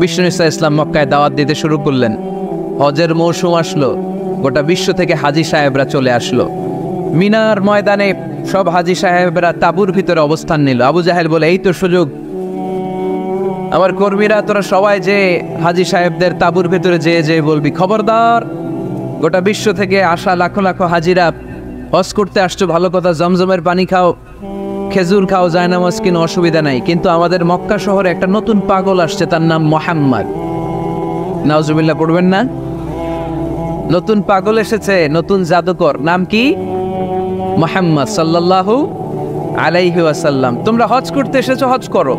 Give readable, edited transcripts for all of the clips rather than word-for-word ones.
বিষ্ণু ঈসা ইসলাম মক্কায় দাওয়াত দিতে শুরু করলেন। হজের মৌসুম আসলো, গোটা বিশ্ব থেকে হাজী সাহেবরা চলে আসলো। মিনার ময়দানে সব হাজী সাহেবরা তাঁবুর ভিতরে অবস্থান নিল। আবু জাহেল বলে, এই তো সুযোগ, আমার কর্মীরা তোরা সবাই যে হাজী সাহেবদের তাঁবুর ভিতরে যে বলবি, খবরদার, গোটা বিশ্ব থেকে আসা লাখো লাখো হাজিরা হজ করতে আসছো, ভালো কথা, জমজমের পানি খাও, খেজুর খাও, জায়নামাজ কিনো, অসুবিধা নাই, কিন্তু আমাদের মক্কা শহরে একটা নতুন পাগল আসছে, তার নাম মুহাম্মদ। নাউজুবিল্লাহ পড়বেন না? নতুন পাগল এসেছে, নতুন জাদুকর, নাম কি? মুহাম্মদ সাল্লাল্লাহু আলাইহি ওয়াসাল্লাম। তোমরা হজ করতে এসেছো, হজ করো,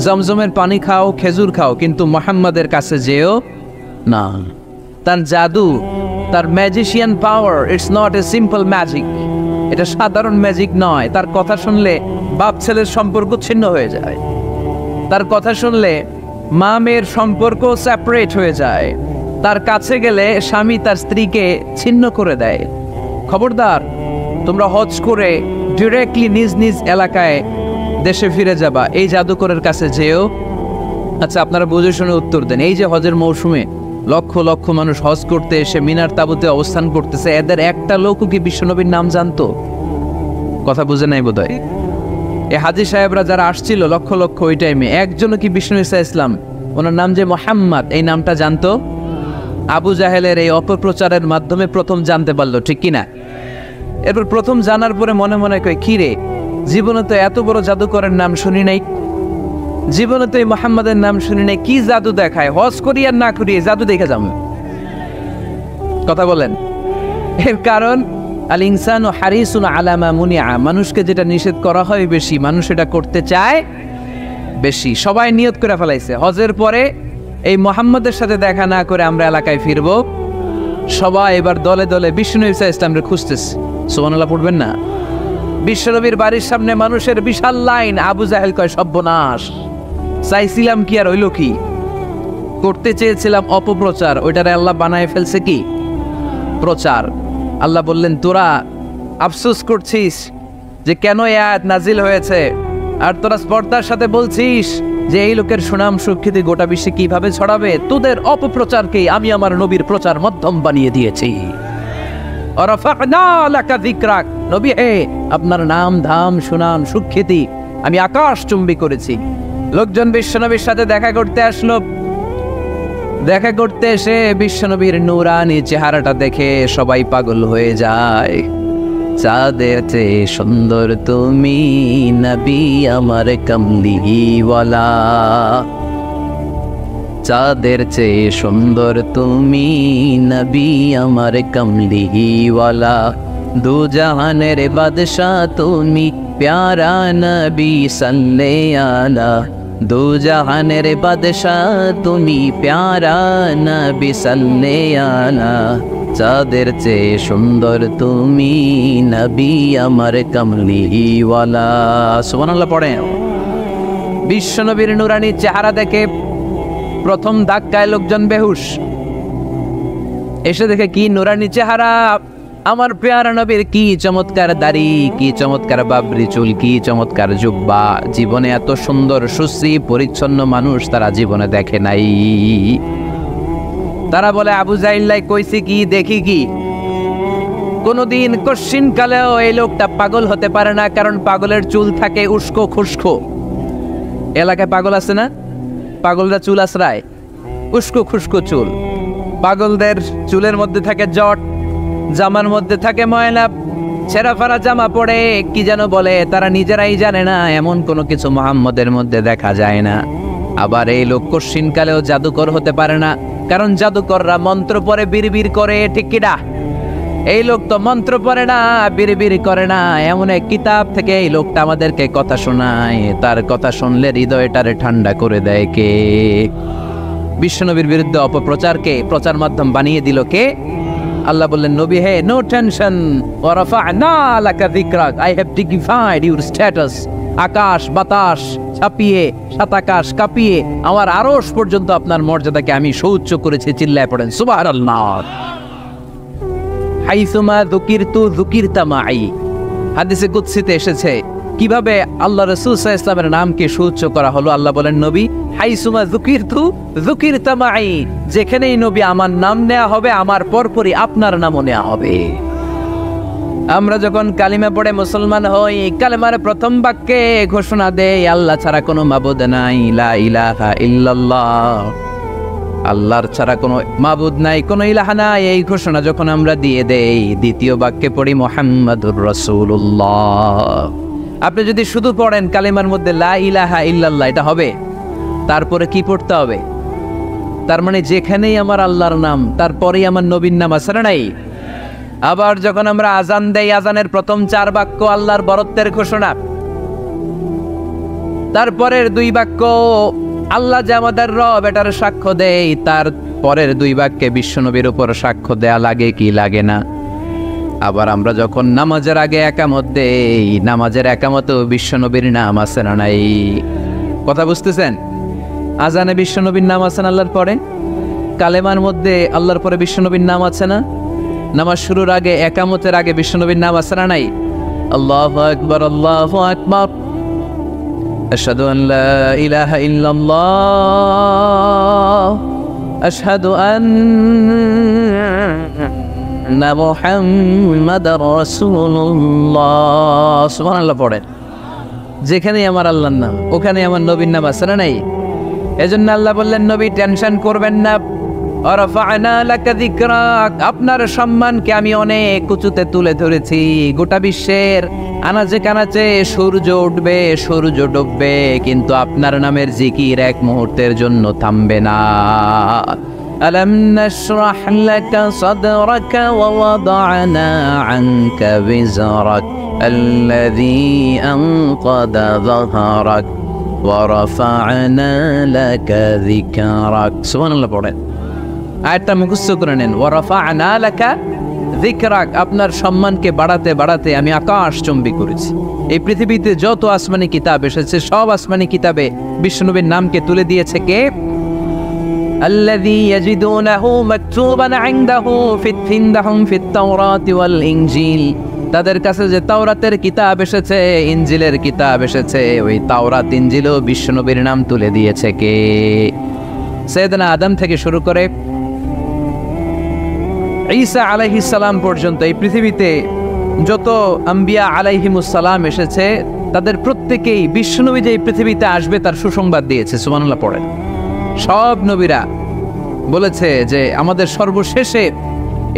জমজমের পানি খাও, খেজুর খাও, কিন্তু মুহাম্মাদের কাছে যেও না। তার জাদু, তার magician power, it's not a simple magic, এটা সাধারণ ম্যাজিক নয়। তার কথা শুনলে বাপ ছেলের সম্পর্ক ছিন্ন হয়ে যায়, তার কথা শুনলে মা মেয়ের সম্পর্ক সেপারেট হয়ে যায়, তার কাছে গেলে স্বামী তার স্ত্রীকে ছিন্ন করে দেয়। খবরদার, তোমরা হজ করে ডিরেক্টলি নিজ নিজ এলাকায় দেশে ফিরে যাবা, এই জাদুকরের কাছে যেও। আচ্ছা, আপনারা বুঝে শুনে উত্তর দেন। এই যে হজের মৌসুমে লক্ষ লক্ষ মানুষ হজ করতে এসে মিনার তাঁবুতে অবস্থান করতেছে, এদের একটা লোকও কি বিশ্বনবীর নাম জানতো? কথা বুঝে নাই বোধহয়। এই হাজী সাহেবরা যারা আসছিল লক্ষ লক্ষ, ওই টাইমে একজনও কি বিষ্ণু ঈসা ইসলাম, ওনার নাম যে মুহাম্মদ, এই নামটা জানতো? আবু জাহেলের এই অপপ্রচারের মাধ্যমে প্রথম জানতে পারলো, ঠিক কিনা? এরপর প্রথম জানার পরে মনে মনে কয়, কি রে, জীবনে তো এত বড় জাদুকরের নাম শুনি নাই, জীবনে তো এই মুহাম্মাদের নাম শুনি নাই, কি জাদু দেখায়, হজ করি আর না করি জাদু দেখে যাবো। কথা বলেন। এর কারণ আল ইনসানু হারিসুন আলা মা মুনিআ, মানুষকে যেটা নিষেধ করা হয় বেশি, মানুষ এটা করতে চায় বেশি। সবাই নিয়ত করে ফেলাইছে, হজের পরে এই মুহাম্মাদের সাথে দেখা না করে আমরা এলাকায় ফিরবো। সবাই এবার দলে দলে বিষ্ণু ঈসা ইসলামকে খুঁজতেছে। সুবহানাল্লাহ পড়বেন না? বিশ্বনবীর বাড়ির সামনে মানুষের বিশাল লাইন। আবু জাহেল কয়, সর্বনাশ, চাইছিলাম কি আর হইল কি, করতে চেয়েছিলাম অপপ্রচার, ওইটারে আল্লাহ বানায় ফেলছে কি প্রচার। আল্লাহ বললেন, তোরা আফসোস করছিস যে কেন এই আয়াত নাজিল হয়েছে, আর তোরা স্পর্ধার সাথে বলছিস যে এই লোকের সুনাম সুখ্যাতি গোটা বিশ্বে কিভাবে ছড়াবে, তোদের অপপ্রচারকে আমি আমার নবীর প্রচার মাধ্যম বানিয়ে দিয়েছি। নবী হে, আপনার নাম ধাম সুনাম সুখ্যাতি আমি আকাশ চুম্বি করেছি। লোকজন বিশ্বনবীর সাথে দেখা করতে আসলো। দেখা করতে এসে বিশ্বনবীর নূরানি চেহারাটা দেখে সবাই পাগল হয়ে যায়। চাঁদের চেয়ে সুন্দর তুমি নবী আমার কমলিওয়ালা, চাঁদের চেয়ে সুন্দর তুমি নবী আমার কমলিওয়ালা, দু জাহানের বাদশাহ তুমি প্যারা নবী সাল্লে আলা, দু জাহানের বাদশাহ তুমি প্যারা নবী সাল্লে আলা, চাঁদের চেয়ে সুন্দর তুমি নবী আমার কমলিওয়ালা। সুবহানাল্লাহ পড়েন। বিশ্বনবীর নূরানি চেহারা দেখে প্রথম ধাক্কায় লোকজন বেহুশ। এসে দেখে কি নূরানি চেহারা, আমার পেয়ারা নবীর কি চমৎকার দাড়ি, কি চমৎকার বাবরি চুল, কি চমৎকার জুব্বা। জীবনে এত সুন্দর সুশ্রী পরিচ্ছন্ন মানুষ তারা জীবনে দেখে নাই। তারা বলে, আবু জাহিল্লাই কইছি কি, দেখি কি। কোনদিন কশ্চিন কালেও এই লোকটা পাগল হতে পারে না, কারণ পাগলের চুল থাকে উস্কো খুস্কো। এলাকায় পাগল আছে না, পাগলরা চুল আশ্রায়, উস্কো খুস্কো চুল। পাগলদের চুলের মধ্যে থাকে জট, জামার মধ্যে থাকে ময়লা, ছেঁড়া ফাড়া জামা পরে কি যেন বলে, তারা নিজেরাই জানে না। এমন কোনো কিছু মুহাম্মদের মধ্যে দেখা যায় না। আবার এই লোক কশ্চিন কালেও জাদুকর হতে পারে না, কারণ জাদুকররা মন্ত্র পরে বিড়বিড় করে, ঠিক কিনা? এই লোক তো মন্ত্র পড়ে না, বিড়বিড় করে না। এমন এক কিতাব থেকে এই লোকটা আমাদেরকে কথা শোনায়, তার কথা শুনলে হৃদয়টারে ঠান্ডা করে দেয় কে? বিশ্বনবীর বিরুদ্ধে অপপ্রচারকে প্রচার মাধ্যম বানিয়ে দিল কে? আল্লাহ বললেন, নবী হে, নো টেনশন, ওয়া রাফা'না লাকা যিকরাক, I have dignified your status. আকাশ বাতাস ছাপিয়ে, সাত আকাশ কাঁপিয়ে আমার আরশ পর্যন্ত আপনার মর্যাদাকে আমি সুউচ্চ করেছি। চিল্লায় পড়েন সুবহানাল্লাহ। হাইসুমা যুকিরতু যুকিরতা মাই, হাদিসে কুদসিতে এসেছে, কিভাবে আল্লাহ রাসূল সাল্লাল্লাহু আলাইহি ওয়াসাল্লামের নামকে সুউচ্চ করা হলো? আল্লাহ বলেন, নবী হাইসুমা যুকিরতু যুকিরতা মাই, যেখানেই নবী আমার নাম নেওয়া হবে, আমার পরপরই আপনার নামও নেওয়া হবে। আমরা যখন কালিমা পড়ে মুসলমান হই, কালেমার প্রথম বাক্যে ঘোষণা দেই আল্লাহ ছাড়া কোনো মাবুদ নাই, লা ইলাহা ইল্লাল্লাহ, আল্লাহর ছাড়া কোনো মাবুদ নাই, কোনো ইলাহা নাই। এই ঘোষণা যখন আমরা দিয়ে দেই, দ্বিতীয় বাক্যে পড়ি মুহাম্মাদুর রাসূলুল্লাহ। আপনি যদি শুধু পড়েন কালিমার মধ্যে লা ইলাহা ইল্লাল্লাহ, এটা হবে? তারপরে কি পড়তে হবে? তার মানে যেখানেই আমার আল্লাহর নাম, তারপরেই আমার নবীর নাম আছে না নাই? আবার যখন আমরা আজান দেই, আজানের প্রথম 4 বাক্য আল্লাহর বরত্বের ঘোষণা, তারপরের 2 বাক্য আল্লাহ যে আমাদের রব এটার সাক্ষ্য দেয়, তার পরের 2 বাক্যে বিশ্বনবীর উপর সাক্ষ্য দেয়া লাগে কি লাগে না? আবার আমরা যখন নামাজের আগে একামত দেই, নামাজের একামতেও বিশ্বনবীর নাম আছে না নাই? কথা বুঝতেছেন? আজানে বিশ্বনবীর নাম আছে না আল্লাহর পরে? কালেমার মধ্যে আল্লাহর পরে বিশ্বনবীর নাম আছে না? নামাজ শুরুর আগে একামতের আগে বিশ্বনবীর নাম আছে না নাই? আল্লাহু আকবার, আল্লাহু আকবার, আশহাদু আন লা ইলাহা ইল্লাল্লাহ, আশহাদু আন্না মুহাম্মাদার রাসূলুল্লাহ। সুবহানাল্লাহ পড়েন। যেখানেই আমার আল্লাহর নাম, ওখানেই আমার নবীর নাম আছে না নাই? এজন্য আল্লাহ বললেন, নবী টেনশন করবেন না, ওয়ারাফা'না লাকা যিকরাক, আপনার সম্মানকে আমি অনেক উঁচুতে তুলে ধরেছি। গোটা বিশ্বের আনাচে কানাচে সূর্য উঠবে, সূর্য ডুববে, কিন্তু আপনার নামের জিকির এক মুহূর্তের জন্য থামবে না। আলাম নাশরাহ লাকা সাদরাকা ওয়া ওয়াদা'না আনকা বিজরাক আল্লাযী আনকাদা যাহরাক ওয়া রাফা'না লাকা যিকরাক। সুবহানাল্লাহ পড়েন। আয়াতটা মুখস্থ করে নেন। ওয়া রাফা'না লাকা যিকরাক, আপনার সম্মানকে বাড়াতে বাড়াতে আমি আকাশ চুম্বি করেছি। এই পৃথিবীতে যত আসমানি কিতাব এসেছে, সব আসমানি কিতাবে বিশ্বনবীর নামকে তুলে দিয়েছে কে? আল্লাযী ইয়াজিদুনাহু মাকতুবান ইনদাহু ফিত-তিনদাহুম ফিত-তাওরাতি ওয়াল ইনজিল, তাদের কাছে যে তাওরাতের কিতাব এসেছে, ইনজিলের কিতাব এসেছে, ওই তাওরাত ইনজিলও বিশ্বনবীর নাম তুলে দিয়েছে কে? সাইয়েদনা আদম থেকে শুরু করে ঈসা আলাইহিস সালাম পর্যন্ত এই পৃথিবীতে যত আম্বিয়া আলাইহিমুস সালাম এসেছে, তাদের প্রত্যেকেই বিশ্বনবী যে এই পৃথিবীতে আসবে তার সুসংবাদ দিয়েছে। সুবহানাল্লাহ পড়েন। সব নবীরা বলেছে যে আমাদের সর্বশেষে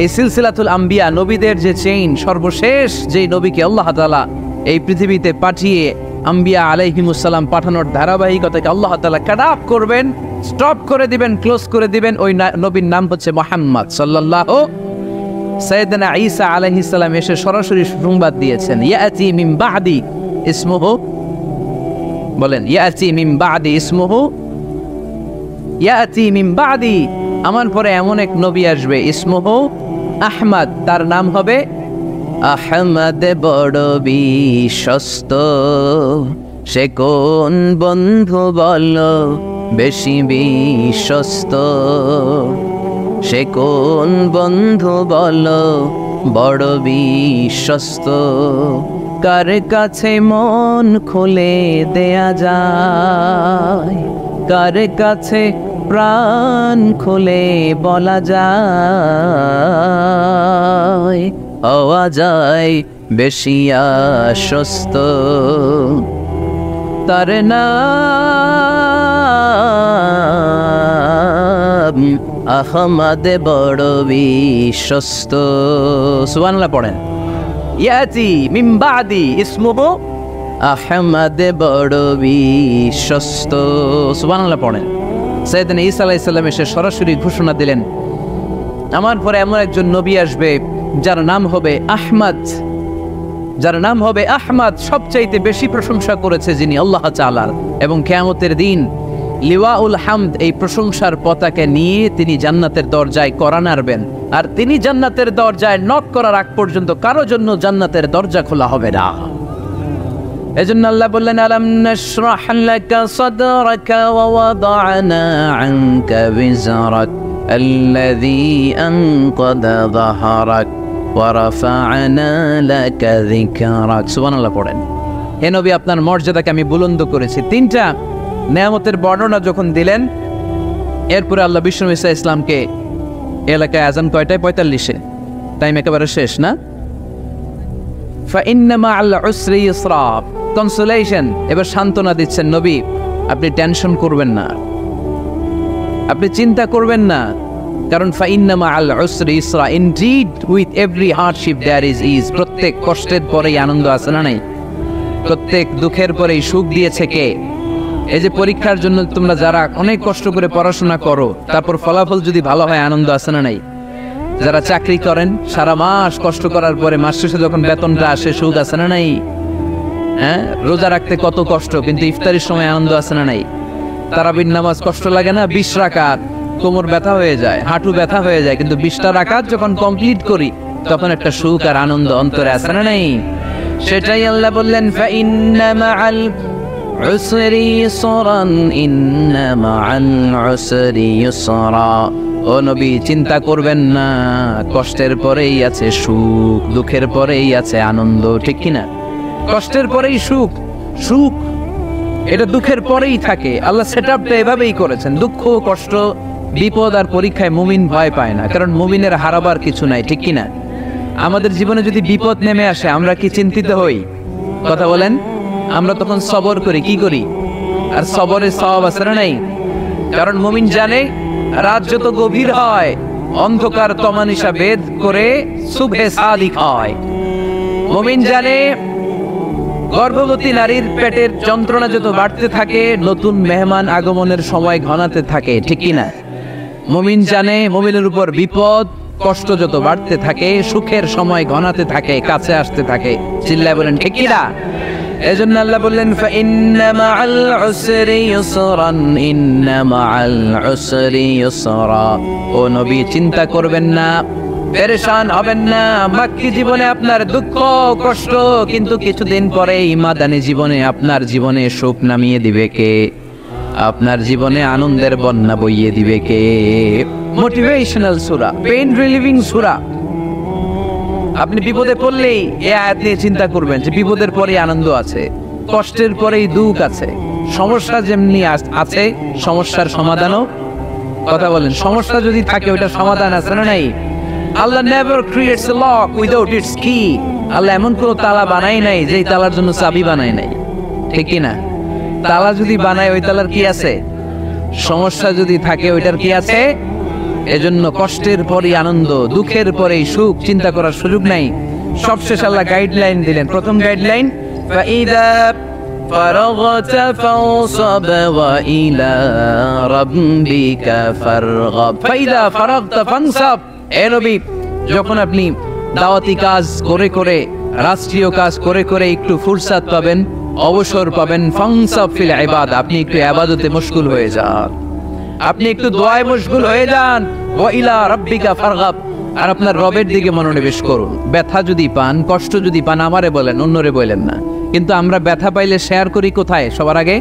এই সিলসিলাতুল আম্বিয়া, নবীদের যে চেইন, সর্বশেষ যেই নবীকে আল্লাহ তাআলা এই পৃথিবীতে পাঠিয়ে আম্বিয়া আলাইহিমুস সালাম পাঠানোর ধারাবাহিকতাকে আল্লাহ তাআলা কাট অফ করবেন, স্টপ করে দিবেন, ক্লোজ করে দিবেন, ওই নবীর নাম হচ্ছে মুহাম্মদ সাল্লাল্লাহু। সাইয়েদনা ঈসা আলাইহিস সালাম এসে সরাসরি সংবাদ দিয়েছেন, ইয়াতি মিন বাদি ইসমুহু, বলেন ইয়াতি মিন বাদি ইসমুহু, ইয়াতি মিন বাদি, আমার পরে এমন এক নবী আসবে, ইসমুহু আহমদ, তার নাম হবে আহমদ। বড় বিশ্বস্ত, সে কোন বন্ধু বলো বেশি বিশ্বস্ত, সে কোন বন্ধু বলো বড় বিশ্বস্ত, কার কাছে মন খুলে দেয়া যায়, কার কাছে প্রাণ খুলে বলা যায়, হওয়া যায় বেশি আশ্বস্ত, তার নাম আহমদ বড় বিশ্বস্ত। সুবহানাল্লাহ পড়েন। ইয়াতি মিন বাদি ইসমুহু আহমদ বড় বিশ্বস্ত। সুবহানাল্লাহ পড়েন। সাইয়েদনা ঈসা আলাইহিস সালাম এসে সরাসরি ঘোষণা দিলেন, আমার পরে এমন একজন নবী আসবে যার নাম হবে আহমদ, যার নাম হবে আহমদ। সবচাইতে বেশি প্রশংসা করেছে যিনি আল্লাহ তাআলার, এবং কিয়ামতের দিন লিওয়াউল হামদ, এই প্রশংসার পতাকা নিয়ে তিনি জান্নাতের দরজায় করা নাড়বেন, আর তিনি জান্নাতের দরজায় নক করার আগ পর্যন্ত কারো জন্য জান্নাতের দরজা খোলা হবে না। এজন্য আল্লাহ বললেন, আলাম নাশরাহ লাকা সাদরাকা ওয়া ওয়াদা'না আনকা বিজরাক আল্লাযী আনকাদা যাহরাক ওয়া রাফা'না লাকা যিকরাক। সুবহানাল্লাহ পড়েন। হে নবী আপনার মর্যাদাকে আমি বুলন্দ করেছি। তিনটা নেয়ামতের বর্ণনা যখন দিলেন, এরপরে আল্লাহ বিষ্ণু ঈসা ইসলামকে এলাকায় আজান কয়টায়? 45-এ। টাইম একেবারে শেষ না? ফাইন্না মাআল উসরি ইউসরা, কনসোলেশন, এবার সান্ত্বনা দিচ্ছেন নবী আপনি টেনশন করবেন না, আপনি চিন্তা করবেন না, কারণ ফাইন্না মাআল উসরি ইউসরা, indeed with every hardship there is ease. প্রত্যেক কষ্টের পরেই আনন্দ আছে না নাই? প্রত্যেক দুঃখের পরেই সুখ দিয়েছে কে? এই যে পরীক্ষার জন্য তোমরা যারা অনেক কষ্ট করে পড়াশোনা করো, তারপর ফলাফল যদি ভালো হয়, আনন্দ আছে না নাই? যারা চাকরি করেন সারা মাস কষ্ট করার পরে মাস শেষে যখন বেতনটা আসে, সুখ আছে না নাই? হ্যাঁ, রোজা রাখতে কত কষ্ট, কিন্তু ইফতারির সময় আনন্দ আছে না নাই? তারাবির নামাজ কষ্ট লাগে না? 20 রাকাত কোমর ব্যথা হয়ে যায়, হাঁটু ব্যথা হয়ে যায়, কিন্তু 20টা রাকাত যখন কমপ্লিট করি তখন একটা সুখ আর আনন্দ অন্তরে আছে না নাই? সেটাই আল্লাহ বললেন ফাইন্না মাআল উসরি ইউসরান, ইন্না মাআল উসরি ইউসরা। ও নবী চিন্তা করবেন না, কষ্টের পরেই আছে সুখ, দুঃখের পরেই আছে আনন্দ, ঠিক কিনা? কষ্টের পরেই সুখ, সুখ এটা দুঃখের পরেই থাকে। আল্লাহ সেটআপটা এভাবেই করেছেন। দুঃখ, কষ্ট, বিপদ আর পরীক্ষায় মুমিন ভয় পায় না, কারণ মুমিনের হারাবার কিছু নাই, ঠিক কিনা? আমাদের জীবনে যদি বিপদ নেমে আসে আমরা কি চিন্তিত হই? কথা বলেন। আমরা তখন সবর করি, কি করি? আর সবরের সওয়াব আছে না নাই? কারণ মুমিন জানে রাত যত গভীর হয় অন্ধকার তমানিসা ভেদ করে সুবহে সাদিক হয়। মুমিন জানে গর্ভবতী নারীর পেটের যন্ত্রণা যত বাড়তে থাকে নতুন মেহমান আগমনের সময় ঘনাতে থাকে, ঠিক কিনা? মুমিন জানে মুমিনের উপর বিপদ কষ্ট যত বাড়তে থাকে সুখের সময় ঘনাতে থাকে, কাছে আসতে থাকে। চিল্লায় বলেন ঠিক কিনা? এজন্য আল্লাহ বললেন ফাইন্না মাআল উসরি ইউসরান, ইন্না মাআল উসরি ইউসরা। ও নবী চিন্তা করবেন না, পেরেশান হবেন না। মাক্কি জীবনে আপনার দুঃখ কষ্ট, কিন্তু কিছুদিন পরে ইমাদানি জীবনে আপনার জীবনে সুখ নামিয়ে দিবে কে? আপনার জীবনে আনন্দের বন্যা বইয়ে দিবে কে? মোটিভেশনাল সূরা, পেইন রিলিভিং সূরা। আপনি বিপদে পড়লেই এই আয়াত নিয়ে চিন্তা করবেন যে বিপদের পরেই আনন্দ আছে, কষ্টের পরেই দুঃখ আছে। সমস্যা যেমনি আছে সমস্যার সমাধানও, কথা বলেন, সমস্যা যদি থাকে ওইটা সমাধান আছে না নাই? Allah never creates a lock without its key. Allah এমন কোন তালা বানাই নাই যেই তালার জন্য চাবি বানাই নাই, ঠিক কি না? তালা যদি বানায় ওই তালার কি আছে? সমস্যা যদি থাকে ওইটার কি আছে? এজন্য কষ্টের পরই আনন্দ, দুঃখের পরেই সুখ, চিন্তা করার সুযোগ নাই। সবশেষ আল্লাহ গাইডলাইন দিলেন। প্রথম গাইডলাইন ফাইদা ফারাগতা ফানসাব ওয়া ইলা রাব্বিকা ফারগাব। ফাইদা ফারাগতা ফানসাব, এ নবী যখন আপনি দাওয়াতি কাজ করে করে, রাষ্ট্রীয় কাজ করে করে একটু ফুরসাত পাবেন, অবসর পাবেন, ফানসাব ফিল ইবাদা, আপনি একটু ইবাদতে মশগুল হয়ে যান, আপনি একটু দোয়ায় মশগুল হয়ে যান। ওয়া ইলা রাব্বিকা ফারগাব, আর আপনার রবের দিকে মনোনিবেশ করুন। ব্যথা যদি পান, কষ্ট যদি পান, আমারে বলেন, অন্যরে বলেন না। কিন্তু আমরা ব্যথা পাইলে শেয়ার করি কোথায়? সবার আগে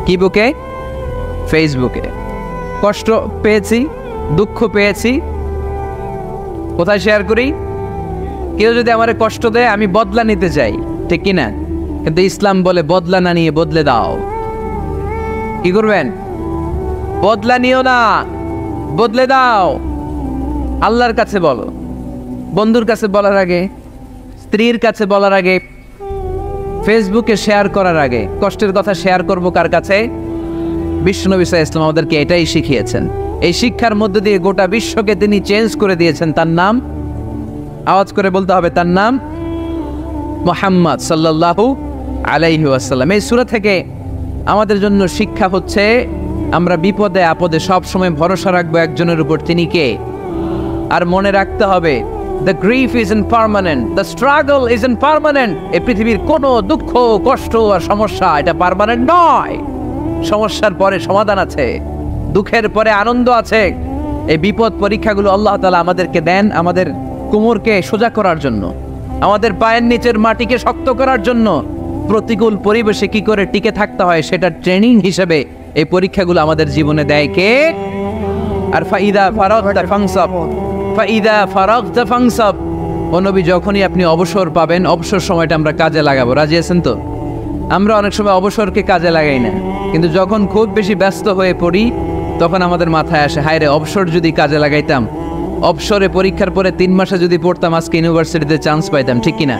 কি বুকে? ফেসবুকে। কষ্ট পেয়েছি, দুঃখ পেয়েছি, কোথায় শেয়ার করি? কেউ যদি আমারে কষ্ট দেয় আমি বদলা নিতে চাই, ঠিক কি না? কিন্তু ইসলাম বলে বদলা না নিয়ে বদলে দাও। কি করবেন? বদলা নিও না, বদলে দাও। আল্লাহর কাছে বলো, বন্ধুর কাছে বলার আগে, স্ত্রীর কাছে বলার আগে, ফেসবুকে শেয়ার করার আগে কষ্টের কথা শেয়ার করব কার কাছে? বিশ্বনবী সাল্লাল্লাহু আলাইহি ওয়াসাল্লাম আমাদেরকে এটাই শিখিয়েছেন। এই শিক্ষার মধ্যে দিয়ে গোটা বিশ্বকে তিনি চেঞ্জ করে দিয়েছেন। তার নাম আওয়াজ করে বলতে হবে, তার নাম মুহাম্মদ সাল্লাল্লাহু আলাইহি ওয়াসাল্লাম। এই সূরা থেকে আমাদের জন্য শিক্ষা হচ্ছে আমরা বিপদে আপদে সব সময় ভরসা রাখবো একজনের উপর, তিনি কে? আর মনে রাখতে হবে the grief isn't permanent, the struggle isn't permanent। এই পৃথিবীর কোনো দুঃখ কষ্ট আর সমস্যা এটা পার্মানেন্ট নয়। সমস্যার পরে সমাধান আছে, দুঃখের পরে আনন্দ আছে। এই বিপদ পরীক্ষাগুলো আল্লাহ তাআলা আমাদেরকে দেন আমাদের কোমরকে সোজা করার জন্য, আমাদের পায়ের নিচের মাটিকে শক্ত করার জন্য। প্রতিকূল পরিবেশে কি করে টিকে থাকতে হয় সেটা ট্রেনিং হিসেবে এই পরীক্ষাগুলো আমাদের জীবনে দেয় কে? আর ফাইদা ফারাগতা ফানসাব, ফাইদা ফারাগতা ফানসাব। ও ও নবী, যখনই আপনি অবসর পাবেন, অবসর সময়টা আমরা কাজে লাগাবো, রাজি আছেন তো? আমরা অনেক সময় অবসরকে কাজে লাগাই না, কিন্তু যখন খুব বেশি ব্যস্ত হয়ে পড়ি তখন আমাদের মাথায় আসে, হায় রে, অবসর যদি কাজে লাগাইতাম, অবসরে পরীক্ষার পরে 3 মাসে যদি পড়তাম, আজকে ইউনিভার্সিটিতে চান্স পাইতাম, ঠিক কিনা?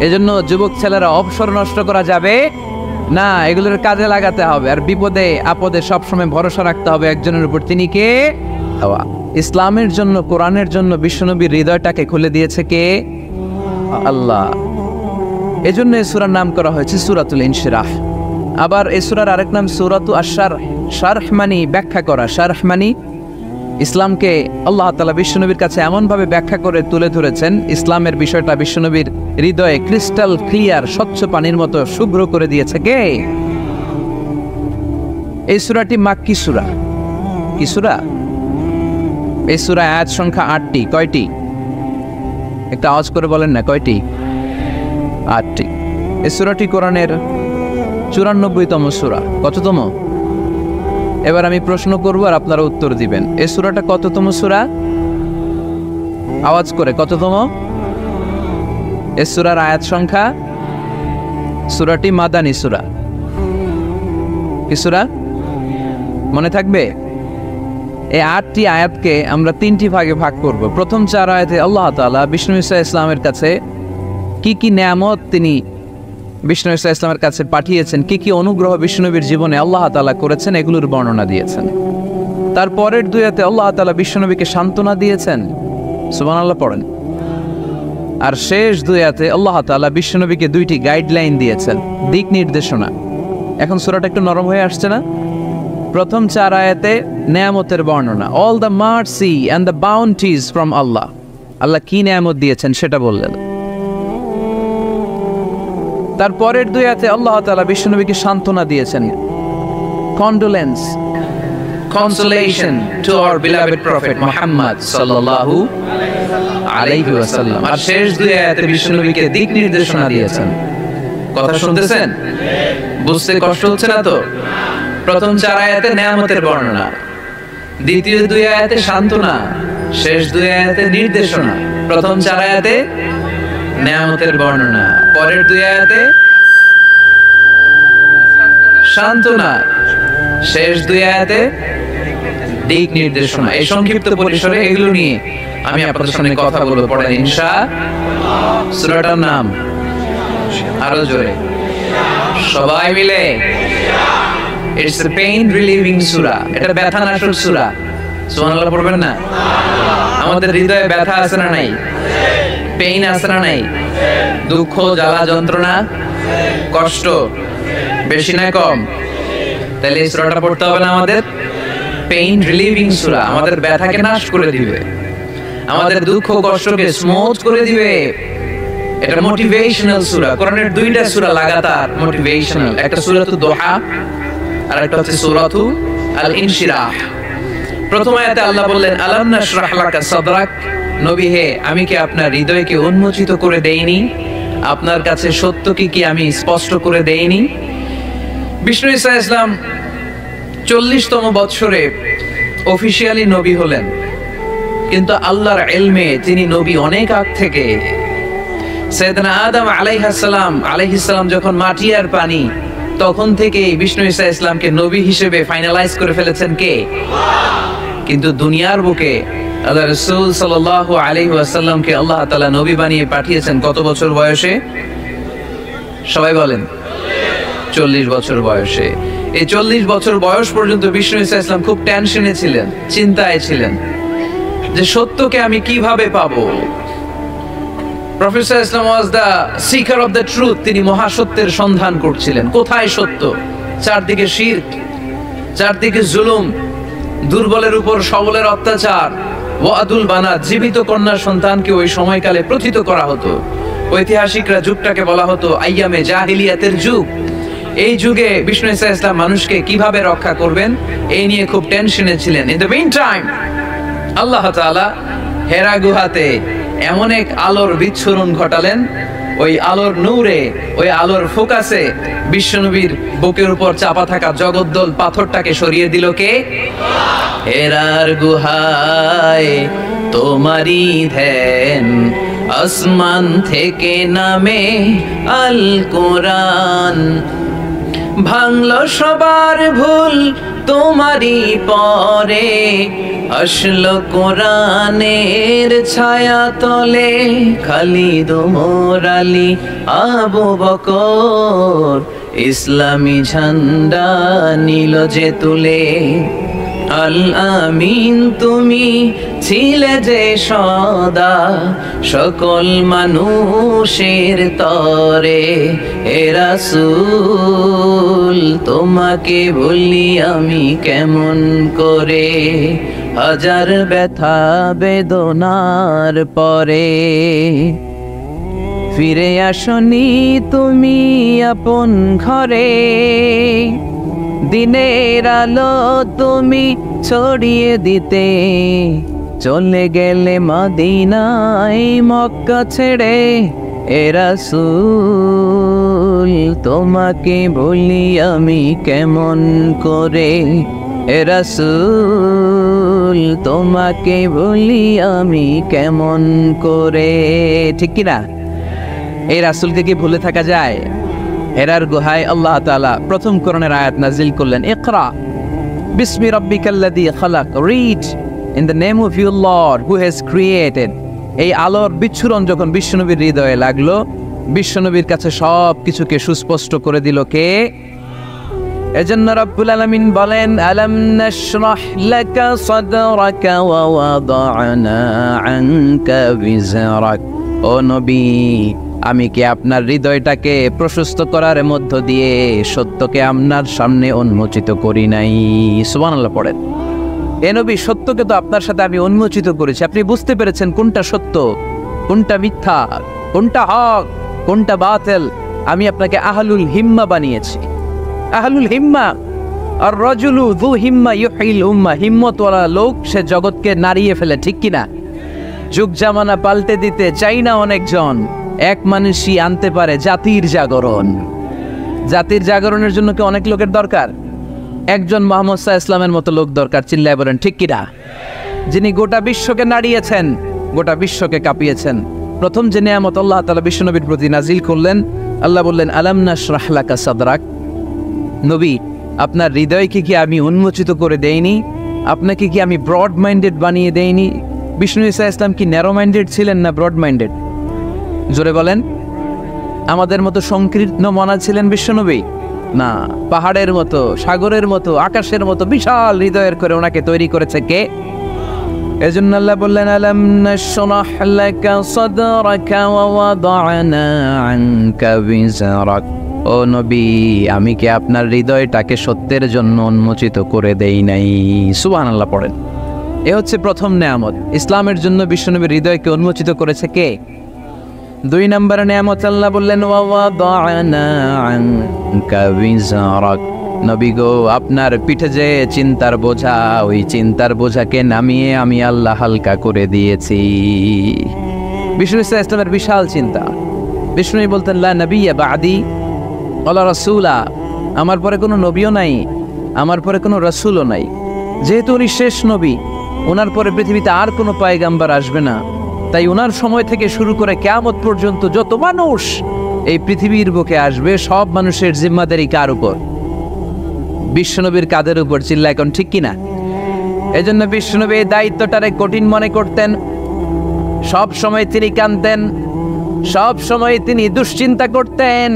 এজন্য যুবক ছেলেরা অবসর নষ্ট করা যাবে না, এগুলোর কাজে লাগাতে হবে। আর বিপদে আপদে সবসময় ভরসা রাখতে হবে একজনের উপর, তিনি কে? আল্লাহ। ইসলামের জন্য, কোরআনের জন্য বিশ্বনবীর হৃদয়টাকে খুলে দিয়েছে কে? আল্লাহ। এজন্য এই সূরার নাম করা হয়েছে সূরাতুল ইনশিরাহ। আবার এই সূরার আরেক নাম সূরাতু আশ-শারহ। শারহ মানে ব্যাখ্যা করা, শারহ মানে ইসলামকে আল্লাহ তাআলা বিশ্বনবীর কাছে এমনভাবে ব্যাখ্যা করে তুলে ধরেছেন, ইসলামের বিষয়টা বিশ্বনবীর হৃদয়ে ক্রিস্টাল ক্লিয়ার, স্বচ্ছ পানির মতো শুভ্র করে দিয়েছে কে? এই সূরাটি মাক্কি সূরা। কি সূরা? এই সূরা আয়াত সংখ্যা 8টি। কয়টি? একটা আওয়াজ করে বলেন না, কয়টি? 8টি। এই সূরাটি কোরআনের 94তম সূরা। কততম? এবার আমি প্রশ্ন করব আর আপনারা উত্তর দিবেন। এই সূরাটা কততম সূরা? আওয়াজ করে, কততম? এই সূরার আয়াত সংখ্যা? সূরাটি মাদানী সূরা। কি সূরা? মনে থাকবে? এই 8টি আয়াতকে আমরা 3টি ভাগে ভাগ করব। প্রথম 4 আয়াতে আল্লাহ তাআলা বিষ্ণু ঈসা ইসলামের কাছে কি কি নেয়ামত তিনি বিষ্ণু ঈসা ইসলামের কাছে পাঠিয়েছেন, কি কি অনুগ্রহ বিষ্ণুনবীর জীবনে আল্লাহ তাআলা করেছেন, এগুলোর বর্ণনা দিয়েছেন। তারপরের 2 আয়াতে আল্লাহ তাআলা বিষ্ণুনবীকে সান্ত্বনা দিয়েছেন, সুবহানাল্লাহ পড়েন। আর শেষ 2 আয়াতে আল্লাহ তাআলা বিষ্ণুনবীকে 2টি গাইডলাইন দিয়েছেন, দিক নির্দেশনা। এখন সূরাটা একটু নরম হয়ে আসছে না? প্রথম 4 আয়াতে নেয়ামতের বর্ণনা, all the mercy and the bounties from Allah. Allah কি নেয়ামত দিয়েছেন সেটা বললেন। তারপরের 2 আয়াতে আল্লাহ তাআলা বিশ্বনবীকে সান্ত্বনা দিয়েছেন, condolence, consolation to our beloved prophet Muhammad সাল্লাল্লাহু আলাইহি ওয়াসাল্লাম। আর শেষ 2 আয়াতে বিশ্বনবীকে দিক নির্দেশনা দিয়েছেন। কথা শুনতেছেন? বুঝতে কষ্ট হচ্ছে না তো? প্রথম 4 আয়াতে নেয়ামতের বর্ণনা, দ্বিতীয় 2 আয়াতে সান্ত্বনা, শেষ 2 আয়াতে নির্দেশনা। প্রথম 4 আয়াতে নেয়ামতের বর্ণনা, পরের 2 আয়াতে সান্ত্বনা, শেষ 2 আয়াতে দিক নির্দেশনা। এই সংক্ষিপ্ত পরিসরে এগুলো নিয়ে আমি আপনাদের সামনে কথা বলবো, পড়েন ইনশাআল্লাহ। সূরাটার নাম আরো জোরে সবাই মিলে, ইটস এ পেইন রিলিভিং সূরা। এটা ব্যথা নাশক সূরা। সুবহানাল্লাহ পড়বেন না? আমাদের হৃদয়ে ব্যথা আছে না নাই? পেইন আছে না নাই? দুঃখ, জ্বালা, যন্ত্রণা, কষ্ট বেশি না কম? তাহলে এই সূরাটা পড়তে হবে না আমাদের? পেইন রিলিভিং সূরা, আমাদের ব্যথাকে নাশ করে দিবে, আমাদের দুঃখ কষ্টকে স্মুথ করে দিবে। এটা মোটিভেশনাল সূরা। কোরআনের 2টা সূরা লাগাতার মোটিভেশনাল, একটা সূরাতুদ দুহা আর একটা হচ্ছে সূরাতু আল ইনশিরাহ। প্রথম আয়াতে আল্লাহ বললেন, আলাম নাশরাহ লাকা সাদরাক, নবী হে, আমি কি আপনার হৃদয়কে উন্মোচিত করে দেইনি? আপনার কাছে সত্যকে কি আমি স্পষ্ট করে দেইনি? বিষ্ণু ঈসা ইসলাম 40তম বৎসরে অফিশিয়ালি নবী হলেন, কিন্তু আল্লাহর ইলমে তিনি নবী অনেক আগ থেকে। সাইয়েদনা আদম আলাইহিস সালাম যখন মাটি আর পানি, তখন থেকেই বিষ্ণু ঈসা ইসলামকে নবী হিসেবে ফাইনালাইজ করে ফেলেছেন কে? কিন্তু দুনিয়ার বুকে আল্লাহ রাসূল সাল্লাল্লাহু আলাইহি ওয়াসাল্লামকে আল্লাহ তাআলা নবী বানিয়ে পাঠিয়েছেন কত বছর বয়সে? সবাই বলেন, 40 বছর বয়সে। এই 40 বছর বয়স পর্যন্ত বিষ্ণু ঈসা ইসলাম খুব টেনশনে ছিলেন, চিন্তায় ছিলেন যে সত্যকে আমি কিভাবে পাবো। Professor Islam was the seeker of the truth. তিনি মহাসত্যের সন্ধান করছিলেন। কোথায় সত্য? চারদিকে শিরক, চারদিকে জুলুম, দুর্বলের উপর সবলের অত্যাচার, ওয়াদুল বানাত, জীবিত কন্যা সন্তানকে ওই সময়কালে প্রথিত করা হতো। ঐতিহাসিকরা যুগটাকে বলা হতো আইয়ামে জাহিলিয়াতের যুগ। এই যুগে বিষ্ণু ঈসা ইসলাম মানুষকে কিভাবে রক্ষা করবেন এই নিয়ে খুব টেনশনে ছিলেন। ইন দ্য মিন টাইম আল্লাহ তাআলা হেরা গুহাতে এমন এক আলোর বিচ্ছুরণ ঘটালেন, ওই আলোর নূরে, ওই আলোর ফোকাসে বিশ্বনবীর বুকের উপর চাপা থাকা জগদ্দল পাথরটাকে সরিয়ে দিল কে? হেরার গুহায় তোমারই ধ্যান, আসমান থেকে নামে আল কোরআন, ভাঙলো সবার ভুল তোমারই পরে, আসলো কোরআনের ছায়া তলে, খালিদ ওমর আলী আবু বকর, ইসলামী ঝান্ডা নিল যে তুলে। আল আমিন তুমি ছিলে যে সদা, সকল মানুষের তরে, হে রাসূল তোমাকে বলি আমি কেমন করে, হাজার ব্যথা বেদনার পরে। ফিরে আসনি তুমি আপন ঘরে, দিনের আলো তুমি ছড়িয়ে দিতে, চলে গেলে মদিনায় মক্কা ছেড়ে, এ রাসূল তোমাকে বলি আমি কেমন করে, এ রাসূল তোমাকে বলি আমি কেমন করে। ঠিক কিনা? এই রাসূলকে কি ভুলে থাকা যায়? হেরার গুহায় আল্লাহ তাআলা প্রথম কোরআনের আয়াত নাজিল করলেন, ইকরা বিসমি রাব্বিকাল্লাযী খালাক, read in the name of your lord who has created. এই আলোর বিচ্ছুরণ যখন বিশ্বনবীর হৃদয়ে লাগলো, বিশ্বনবীর কাছে সব কিছুকে সুস্পষ্ট করে দিল কে? এজন্য রব্বুল আলামিন বলেন, আলাম নাশরাহ লাকা সাদরাকা ওয়া ওয়াদা'না আনকা বিজরাক। ও নবী, আমি কি আপনার হৃদয়টাকে প্রশস্ত করার মধ্য দিয়ে সত্যকে আপনার সামনে উন্মোচিত করি নাই? সুবহানাল্লাহ পড়েন। এ নবী, সত্যকে তো আপনার সাথে আমি উন্মোচিত করেছি। আপনি বুঝতে পেরেছেন কোনটা সত্য, কোনটা মিথ্যা, কোনটা হক, কোনটা বাতিল। আমি আপনাকে আহলুল হিম্মা বানিয়েছি। আহলুল হিম্মা আর রাজুলু যু হিম্মা ইউহিল উম্মাহ, হিম্মতওয়ালা লোক সে জগৎকে নাড়িয়ে ফেলে। ঠিক কিনা? যুগ জামানা পাল্টে দিতে চাই না অনেকজন, এক মানুষই আনতে পারে জাতির জাগরণ। জাতির জাগরণের জন্য কি অনেক লোকের দরকার? একজন মুহাম্মদ সাল্লাল্লাহু আলাইহি ওয়াসাল্লামের মতো লোক দরকার। চিল্লায় বলেন ঠিক কিনা? যিনি গোটা বিশ্বকে নাড়িয়েছেন, গোটা বিশ্বকে কাঁপিয়েছেন। প্রথম যে নিয়ামত আল্লাহ তাআলা বিশ্বনবীর প্রতি নাজিল করলেন, আল্লাহ বললেন, আলাম নাশরাহ লাকা সাদরাক। নবী, আপনার হৃদয়কে কি আমি উন্মোচিত করে দেইনি? আপনাকে কি আমি ব্রড মাইন্ডেড বানিয়ে দেইনি? বিষ্ণু ঈসা ইসলাম কি ন্যারো মাইন্ডেড ছিলেন না ব্রড মাইন্ডেড? জোরে বলেন। আমাদের মতো সংকীর্ণ মনা ছিলেন বিশ্বনবী? না, পাহাড়ের মতো, সাগরের মতো, আকাশের মতো বিশাল হৃদয়ের করে ওনাকে তৈরি করেছে কে? এজন্য আল্লাহ বললেন, আলাম নাশরাহ লাকা সাদরাকা ওয়া ওয়াদা'না আনকা বিজরাক। ও নবী, আমি কি আপনার হৃদয়টাকে সত্যের জন্য উন্মোচিত করে দেই নাই? সুবহানাল্লাহ পড়েন। এ হচ্ছে প্রথম নেয়ামত। ইসলামের জন্য বিশ্বনবীর হৃদয়কে উন্মোচিত করেছে কে? দুই নম্বর নেয়ামত আল্লাহ বললেন, ওয়া ওয়াদা'না আনকা বিজরাক। নবী গো, আপনার পিঠে যে চিন্তার বোঝা, ওই চিন্তার বোঝাকে নামিয়ে আমি আল্লাহ হালকা করে দিয়েছি। বিষ্ণু ইসলামের বিশাল চিন্তা। বিষ্ণু বলতেন, লা নবিয়্যা বা'দি ওয়ালা রাসূলা, আমার পরে কোনো নবীও নাই, আমার পরে কোনো রাসূলও নাই। যেহেতু উনি শেষ নবী, ওনার পরে পৃথিবীতে আর কোনো পয়গাম্বার আসবে না, তাই ওনার সময় থেকে শুরু করে কিয়ামত পর্যন্ত যত মানুষ এই পৃথিবীর বুকে আসবে, সব মানুষের জিম্মাদারি কার উপর? বিশ্বনবীর কাঁধের উপর। চিল্লা এখন ঠিক কিনা? এজন্য বিশ্বনবী এই দায়িত্বটারে কঠিন মনে করতেন। সব সময় তিনি কাঁদতেন, সব সময় তিনি দুশ্চিন্তা করতেন,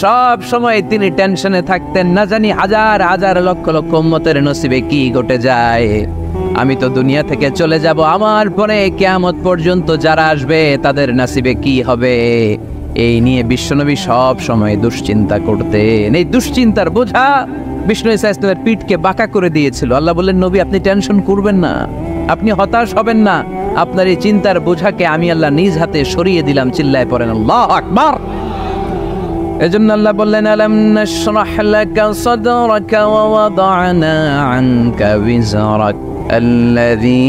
সব সময় তিনি টেনশনে থাকতেন। না জানি হাজার হাজার লক্ষ লক্ষ উম্মতের নসিবে কি ঘটে যায়। আমি তো দুনিয়া থেকে চলে যাব, আমার পরে কিয়ামত পর্যন্ত যারা আসবে তাদের নসিবে কি হবে, এই নিয়ে বিশ্বনবী সব সময় দুশ্চিন্তা করতেন। এই দুশ্চিন্তার বোঝা বিষ্ণু ঈসা ইসলামের পিঠকে বাঁকা করে দিয়েছিল। আল্লাহ বললেন, নবী আপনি টেনশন করবেন না, আপনি হতাশ হবেন না, আপনার এই চিন্তার বোঝাকে আমি আল্লাহ নিজ হাতে সরিয়ে দিলাম। চিল্লায় পড়েন আল্লাহু আকবার। এজন্য আল্লাহ বললেন, আলাম নাশরাহ লাকা সাদরাকা ওয়া ওয়াদা'না আনকা বিজরাক আল্লাযী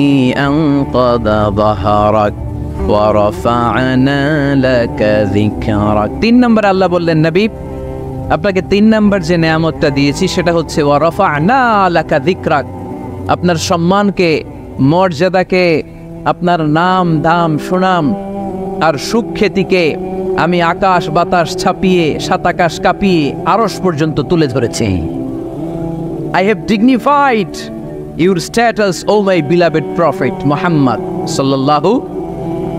আনকাযা যাহরাক ওয়া রাফা'না লাকা যিকরাক। 3 নম্বর আল্লাহ বললেন, নবী আপনাকে 3 নম্বর যে নিয়ামতটা দিয়েছি সেটা হচ্ছে ওয়া রাফা'না লাকা যিকরাক। আপনার সম্মানকে, মর্যাদাকে, আপনার নাম, দাম, সুনাম আর সুখ্যাতিকে আমি আকাশ বাতাস ছাপিয়ে সাতাকাশ কাঁপিয়ে আরশ পর্যন্ত তুলে ধরেছি। I have dignified your status, O my beloved prophet Muhammad sallallahu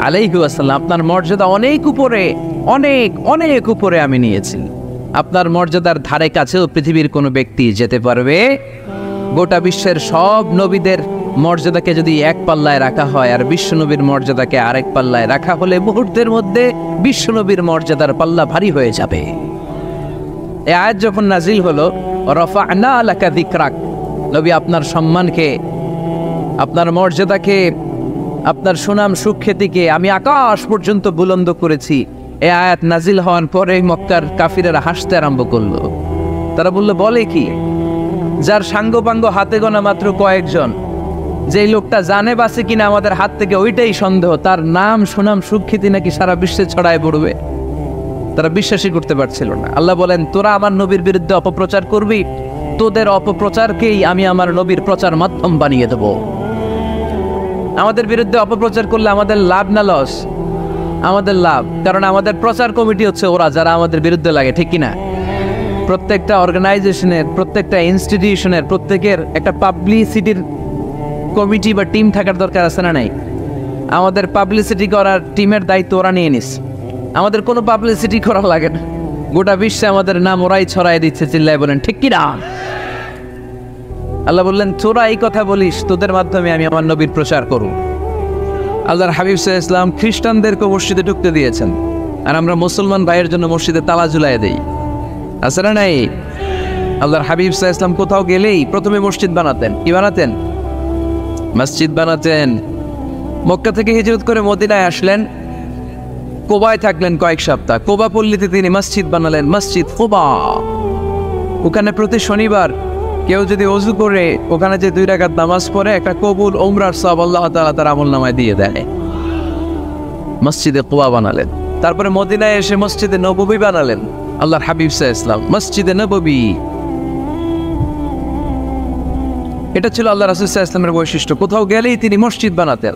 আলাইহি ওয়াসাল্লাম। আপনার মর্যাদা অনেক উপরে, অনেক অনেক উপরে আমি নিয়েছি। আপনার মর্যাদার ধারে কাছেও পৃথিবীর কোনো ব্যক্তি যেতে পারবে? গোটা বিশ্বের সব নবীদের মর্যাদাকে যদি এক পাল্লায় রাখা হয় আর বিশ্বনবীর মর্যাদাকে আরেক পাল্লায় রাখা হলে মুহূর্তের মধ্যে বিশ্বনবীর মর্যাদার পাল্লা ভারী হয়ে যাবে। এই আয়াত যখন নাজিল হলো, রাফা'না লাকা যিকরাক, নবী আপনার সম্মানকে, আপনার মর্যাদাকে, আপনার সুনাম সুখ্যাতিকে আমি আকাশ পর্যন্ত বুলন্দ করেছি। এই আয়াত নাজিল হওয়ার পরে মক্কার কাফিরেরা হাসতে আরম্ভ করলো। তারা বলল, বলে কি? যার সাঙ্গপাঙ্গ হাতে গোনা মাত্র কয়েকজন, যেই লোকটা জানে বাসে কিনা আমাদের হাত থেকে ওইটাই সন্দেহ, তার নাম সুনাম সুখ্যাতি নাকি সারা বিশ্বে ছড়ায় পড়বে। তারা বিশ্বাসই করতে পারছিল না। আল্লাহ বলেন, তোরা আমার নবীর বিরুদ্ধে অপপ্রচার করবি, তোদের অপপ্রচারকেই আমি আমার নবীর প্রচার মাধ্যম বানিয়ে দেব। আমাদের বিরুদ্ধে অপপ্রচার করলে আমাদের লাভ না লস? আমাদের লাভ, কারণ আমাদের প্রচার কমিটি হচ্ছে ওরা যারা আমাদের বিরুদ্ধে লাগে, ঠিক কিনা? প্রত্যেকটা অর্গানাইজেশনের, প্রত্যেকটা ইনস্টিটিউশনের, প্রত্যেকের একটা পাবলিসিটির কমিটি বা টিম থাকার দরকার আছে না নাই? আমাদের পাবলিসিটি করার টিমের দায়িত্ব ওরা নিয়ে নিস। আমাদের কোনো পাবলিসিটি করা লাগে না, গোটা বিশ্বে আমাদের নাম ওরাই ছড়াই দিচ্ছে। চিল্লায় বলেন ঠিক কিনা? আল্লাহ বললেন, তোরা এই কথা বলিস, তোদের মাধ্যমে আমি আমার নবীর প্রচার করব। আল্লাহর হাবিব সাল্লাল্লাহু আলাইহি ওয়াসাল্লাম খ্রিস্টানদেরকে মসজিদে ঢুকতে দিয়েছেন, আর আমরা মুসলমান ভাইয়ের জন্য মসজিদে তালা ঝুলাই দেই, আছে না নাই? আল্লাহর হাবিব সাল্লাল্লাহু আলাইহি ওয়াসাল্লাম কোথাও গেলেই প্রথমে মসজিদ বানাতেন। কি বানাতেন? মসজিদ বানাতেন। মক্কা থেকে হিজরত করে মদিনায় আসলেন, কোবায় থাকলেন কয়েক সপ্তাহ। কোবা পল্লীতে তিনি মসজিদ বানালেন, মসজিদ কুবা। ওখানে প্রতি শনিবার কেউ যদি ওযু করে ওখানে যে 2 রাকাত নামাজ পড়ে, একটা কবুল উমরার সওয়াব আল্লাহ তাআলা তার আমলনামায় দিয়ে দেয়। মসজিদে কুবা বানালেন। তারপরে মদিনায় এসে মসজিদে নববী বানালেন আল্লাহর হাবিব সাল্লাল্লাহু আলাইহি ওয়াসাল্লাম, মসজিদে নববী। এটা ছিল আল্লাহ রাসূল সাল্লাল্লাহু আলাইহি ওয়াসাল্লামের বৈশিষ্ট্য। কোথাও গেলেই তিনি মসজিদ বানাতেন,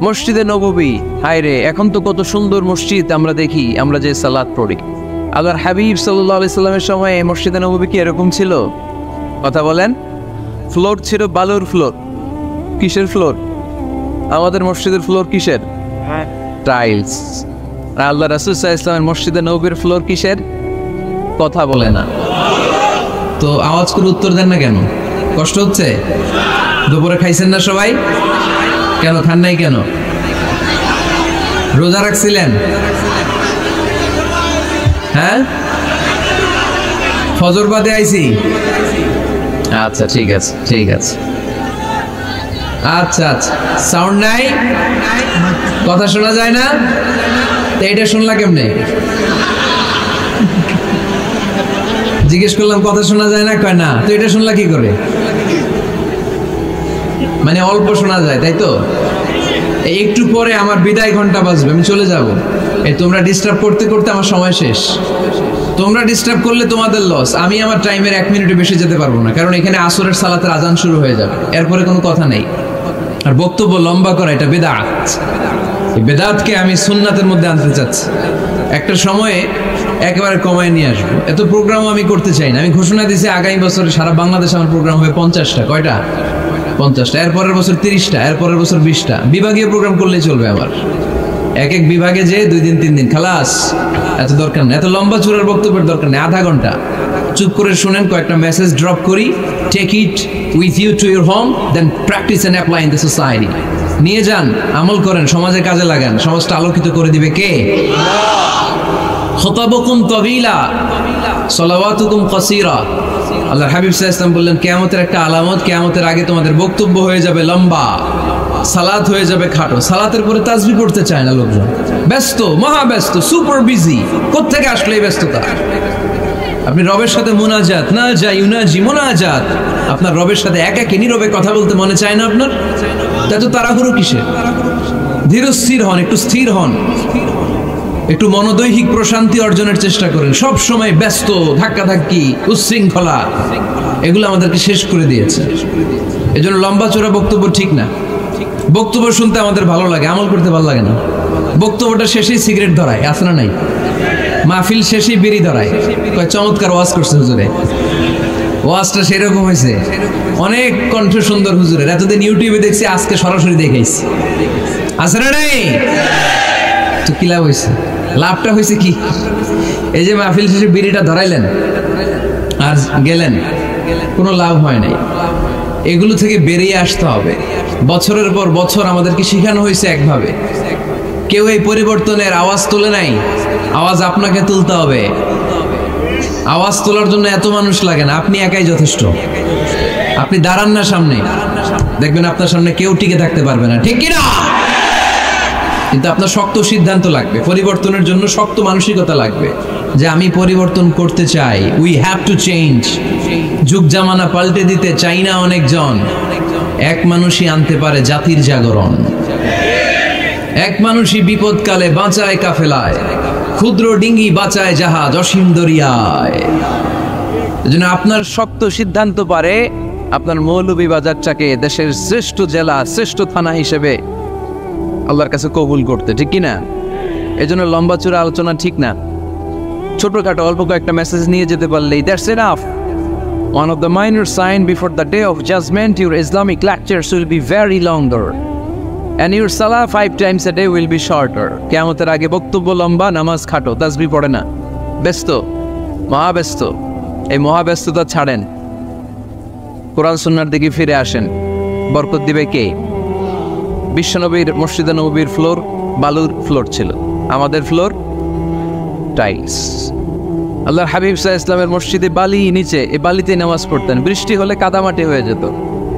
মসজিদে নববী। হায় রে, এখন তো কত সুন্দর মসজিদ আমরা দেখি, আমরা যে সালাত পড়ি। আল্লাহর হাবিব সাল্লাল্লাহু আলাইহি সাল্লামের সময় মসজিদে নববী কি এরকম ছিল? কথা বলেন। ফ্লোর ছিল বালুর ফ্লোর। কিসের ফ্লোর? আমাদের মসজিদের ফ্লোর কিসের? টাইলস। আর আল্লাহ রাসূল সাল্লাল্লাহু আলাইহি ওয়াসাল্লামের মসজিদে নববীর ফ্লোর কিসের? কথা বলে না তো। আওয়াজ করে উত্তর দেন না কেন? কষ্ট হচ্ছে? দুপুরে খাইছেন না সবাই? কেন খান নাই কেন? রোজা রাখছিলেন? হ্যাঁ, ফজর বাদে আইছি। আচ্ছা ঠিক আছে, ঠিক আছে। আচ্ছা আচ্ছা, সাউন্ড নাই, কথা শোনা যায় না? তো এটা শুনলা কেমনে? জিজ্ঞেস করলাম কথা শোনা যায় না, কয় না। তো এটা শুনলা কি করে? মানে অল্প শোনা যায়, তাই তো? একটু পরে আমার বিদায় ঘন্টা বাজবে, আমি চলে যাব। এই তোমরা ডিস্টার্ব করতে করতে আমার সময় শেষ। তোমরা ডিস্টার্ব করলে তোমাদের লস। আমি আমার টাইমের 1 মিনিটে বেশি যেতে পারবো না, কারণ এখানে আসরের সালাতের আজান শুরু হয়ে যাবে, এরপরে কোনো কথা নেই। আর বক্তব্য লম্বা করা এটা বেদাত। এই বেদাতকে আমি সুন্নাতের মধ্যে আনতে চাচ্ছি। একটা সময়ে একেবারে কমায় নিয়ে আসবো। এত প্রোগ্রামও আমি করতে চাই না। আমি ঘোষণা দিয়েছি আগামী বছরে সারা বাংলাদেশে আমার প্রোগ্রাম হবে 50টা। কয়টা? 50টা। এরপরের বছর 30টা, এরপরের বছর 20টা। বিভাগীয় প্রোগ্রাম করলেই চলবে আমার। এক এক বিভাগে যে 2 দিন 3 দিন খালাস। এত দরকার নেই, এত লম্বা চূড়ার বক্তব্যের দরকার নেই। আধা ঘন্টা চুপ করে শুনেন, কয়েকটা মেসেজ ড্রপ করি, take it with you to your home, then practice and apply in the society. নিয়ে যান, আমল করেন, সমাজে কাজে লাগান। সমাজটা আলোকিত করে দিবে কে? খুতাবুকুম তাবিলা সালাওয়াতুকুম কাসীরা। আল্লাহর হাবিব সাল্লাল্লাহু আলাইহি ওয়াসাল্লাম বললেন, কিয়ামতের একটা আলামত, কিয়ামতের আগে তোমাদের বক্তব্য হয়ে যাবে লম্বা, সালাত হয়ে যাবে খাটো। সালাতের পরে তাসবিহ পড়তে চায় না লোকজন, ব্যস্ত, মহা ব্যস্ত, সুপার বিজি। কোত্থেকে আসলে এই ব্যস্ততা? আপনি রবের সাথে মুনাজাত, না যাই ইউনাজি মুনাজাত, আপনার রবের সাথে একাকী নীরবে কথা বলতে মনে চায় না আপনার? এত তাড়াহুড়ো কিসে? ধীর স্থির হন, একটু স্থির হন, একটু মনোদৈহিক প্রশান্তি অর্জনের চেষ্টা করেন। সব সময় ব্যস্ত, ধাক্কাধাক্কি, উচ্ছৃঙ্খলা, এগুলো আমাদেরকে শেষ করে দিয়েছে। এজন্য লম্বা চোরা বক্তব্য ঠিক না। বক্তব্য শুনতে আমাদের ভালো লাগে, আমল করতে ভালো লাগে না। বক্তব্যটা শেষেই সিগারেট ধরায়, আছে না নাই? মাহফিল শেষেই বিড়ি ধরায়, কয় চমৎকার ওয়াজ করছে হুজুরে। ওয়াজটা সেরকম হয়েছে, অনেক কণ্ঠ সুন্দর হুজুরের। এতদিন ইউটিউবে দেখছি, আজকে সরাসরি দেখাইছি, আছে না নাই? তো কি লাভ হয়েছে? লাভটা হয়েছে কি? এই যে মাহফিল শেষে বিড়িটা ধরাইলেন আর গেলেন, কোনো লাভ হয় নাই। এগুলো থেকে বেরিয়ে আসতে হবে। বছরের পর বছর আমাদেরকে শেখানো হয়েছে একভাবে, কেউ এই পরিবর্তনের আওয়াজ তোলে নাই। আওয়াজ আপনাকে তুলতে হবে। আওয়াজ তোলার জন্য এত মানুষ লাগে না, আপনি একাই যথেষ্ট। আপনি দাঁড়ান না সামনে, দেখবেন আপনার সামনে কেউ টিকে থাকতে পারবে না, ঠিক কিনা? কিন্তু আপনার শক্ত সিদ্ধান্ত লাগবে, পরিবর্তনের জন্য শক্ত মানসিকতা লাগবে, যে আমি পরিবর্তন করতে চাই। We have to change. যুগ জামানা পাল্টে দিতে চাই না অনেকজন, এক মানুষই আনতে পারে জাতির জাগরণ। এক মানুষই বিপদকালে বাঁচায় কাফেলায়, ক্ষুদ্র ডিঙ্গি বাঁচায় জাহাজ অসীম দরিয়ায়। এজন্য আপনার শক্ত সিদ্ধান্ত পারে আপনার মৌলভীবাজারটাকে দেশের শ্রেষ্ঠ জেলা, শ্রেষ্ঠ থানা হিসেবে আল্লাহর কাছে কবুল করতে, ঠিক কিনা? এজন্য লম্বা চূড়া আলোচনা ঠিক না, ছোটখাটো অল্প কয়েকটা মেসেজ নিয়ে যেতে পারলেই that's enough. One of the minor sign before the day of judgment, your Islamic lectures will be very longer and your salah 5 times a day will be shorter. কিয়ামতের আগে বক্তব্য লম্বা, নামাজ খাটো, তাসবিহ পড়ে না, ব্যস্ত, মহাব্যস্ত। এই মহাব্যস্ততা ছাড়েন, কোরআন সুন্নাহর দিকে ফিরে আসেন। বরকত দিবে কে? বিশ্বনবীর মসজিদে নববীর ফ্লোর বালুর ফ্লোর ছিল, আমাদের ফ্লোর টাইলস। আল্লাহর হাবিব সাল্লাল্লাহু আলাইহি ওয়াসাল্লামের মসজিদে বালি নিচে, এই বালিতেই নামাজ পড়তেন। বৃষ্টি হলে কাদামাটি হয়ে যেত,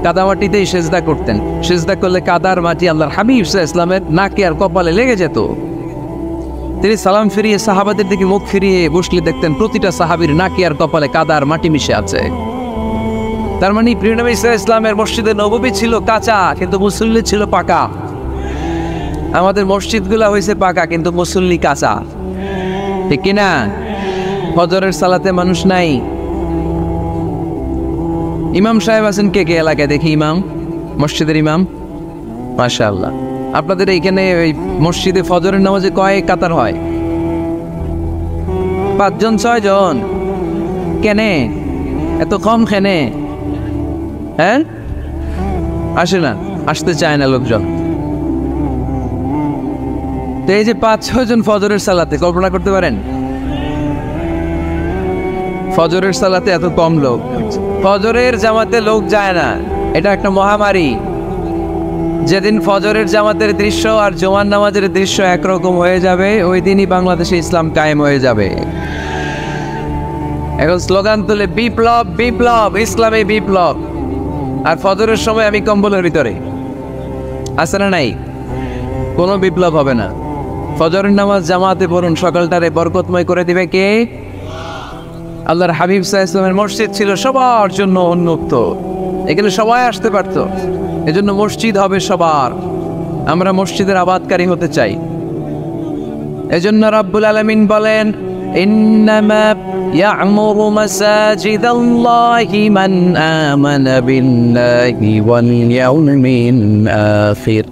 কাদামাটিতেই সেজদা করতেন। সেজদা করলে কাদার মাটি আল্লাহর হাবিব সাল্লাল্লাহু আলাইহি ওয়াসাল্লামের নাকে আর কপালে লেগে যেত। তিনি সালাম ফিরিয়ে সাহাবাদের দিকে মুখ ফিরিয়ে বসলে দেখতেন প্রতিটা সাহাবীর নাকে আর কপালে কাদার মাটি মিশে আছে। তার মানে প্রিয় নবী সাল্লাল্লাহু আলাইহি ওয়াসাল্লামের মসজিদে নববী ছিল কাঁচা, কিন্তু মুসল্লি ছিল পাকা। আমাদের মসজিদগুলা হয়েছে পাকা, কিন্তু মুসল্লি কাঁচা, ঠিক কিনা? ফজরের সালাতে মানুষ নাই। ইমাম সাহেব আছেন কে কে এলাকায়? দেখি ইমাম, মসজিদের ইমাম, মাশাআল্লাহ। আপনাদের এইখানে ওই মসজিদে ফজরের নামাজে কয় কাতার হয়? 5 জন 6 জন। কেনে এত কম? কেনে? হ্যাঁ, আসে না, আসতে চায় না লোকজন। তো এই যে 5-6 জন ফজরের সালাতে, কল্পনা করতে পারেন ফজরের সালাতে এত কম লোক। ফজরের জামাতে লোক যায় না, এটা একটা মহামারী। যেদিন ফজরের জামাতের দৃশ্য আর জুমার নামাজের দৃশ্য একরকম হয়ে যাবে, ওই দিনই বাংলাদেশে ইসলাম কায়েম হয়ে যাবে। এখন স্লোগান তুলে বিপ্লব, বিপ্লব, ইসলামী বিপ্লব। আর ফজরের সময় আমি কম্বলের ভিতরে, আছে না নাই? কোনো বিপ্লব হবে না। ফজরের নামাজ জামাতে পড়ুন, সকালটারে বরকতময় করে দিবে কে? আল্লাহর হাবিব সাল্লাল্লাহু আলাইহি ওয়াসাল্লামের মসজিদ ছিল সবার জন্য উন্মুক্ত, এখানে সবাই আসতে পারতো। এজন্য মসজিদ হবে সবার। আমরা মসজিদের আবাদকারী হতে চাই। এজন্য রাব্বুল আলামিন বলেন, ইন্নামা ইয়া'মুরু মাসাজিদাল্লাহি মান আমানা বিল্লাহি ওয়াল ইয়াউমিল আখির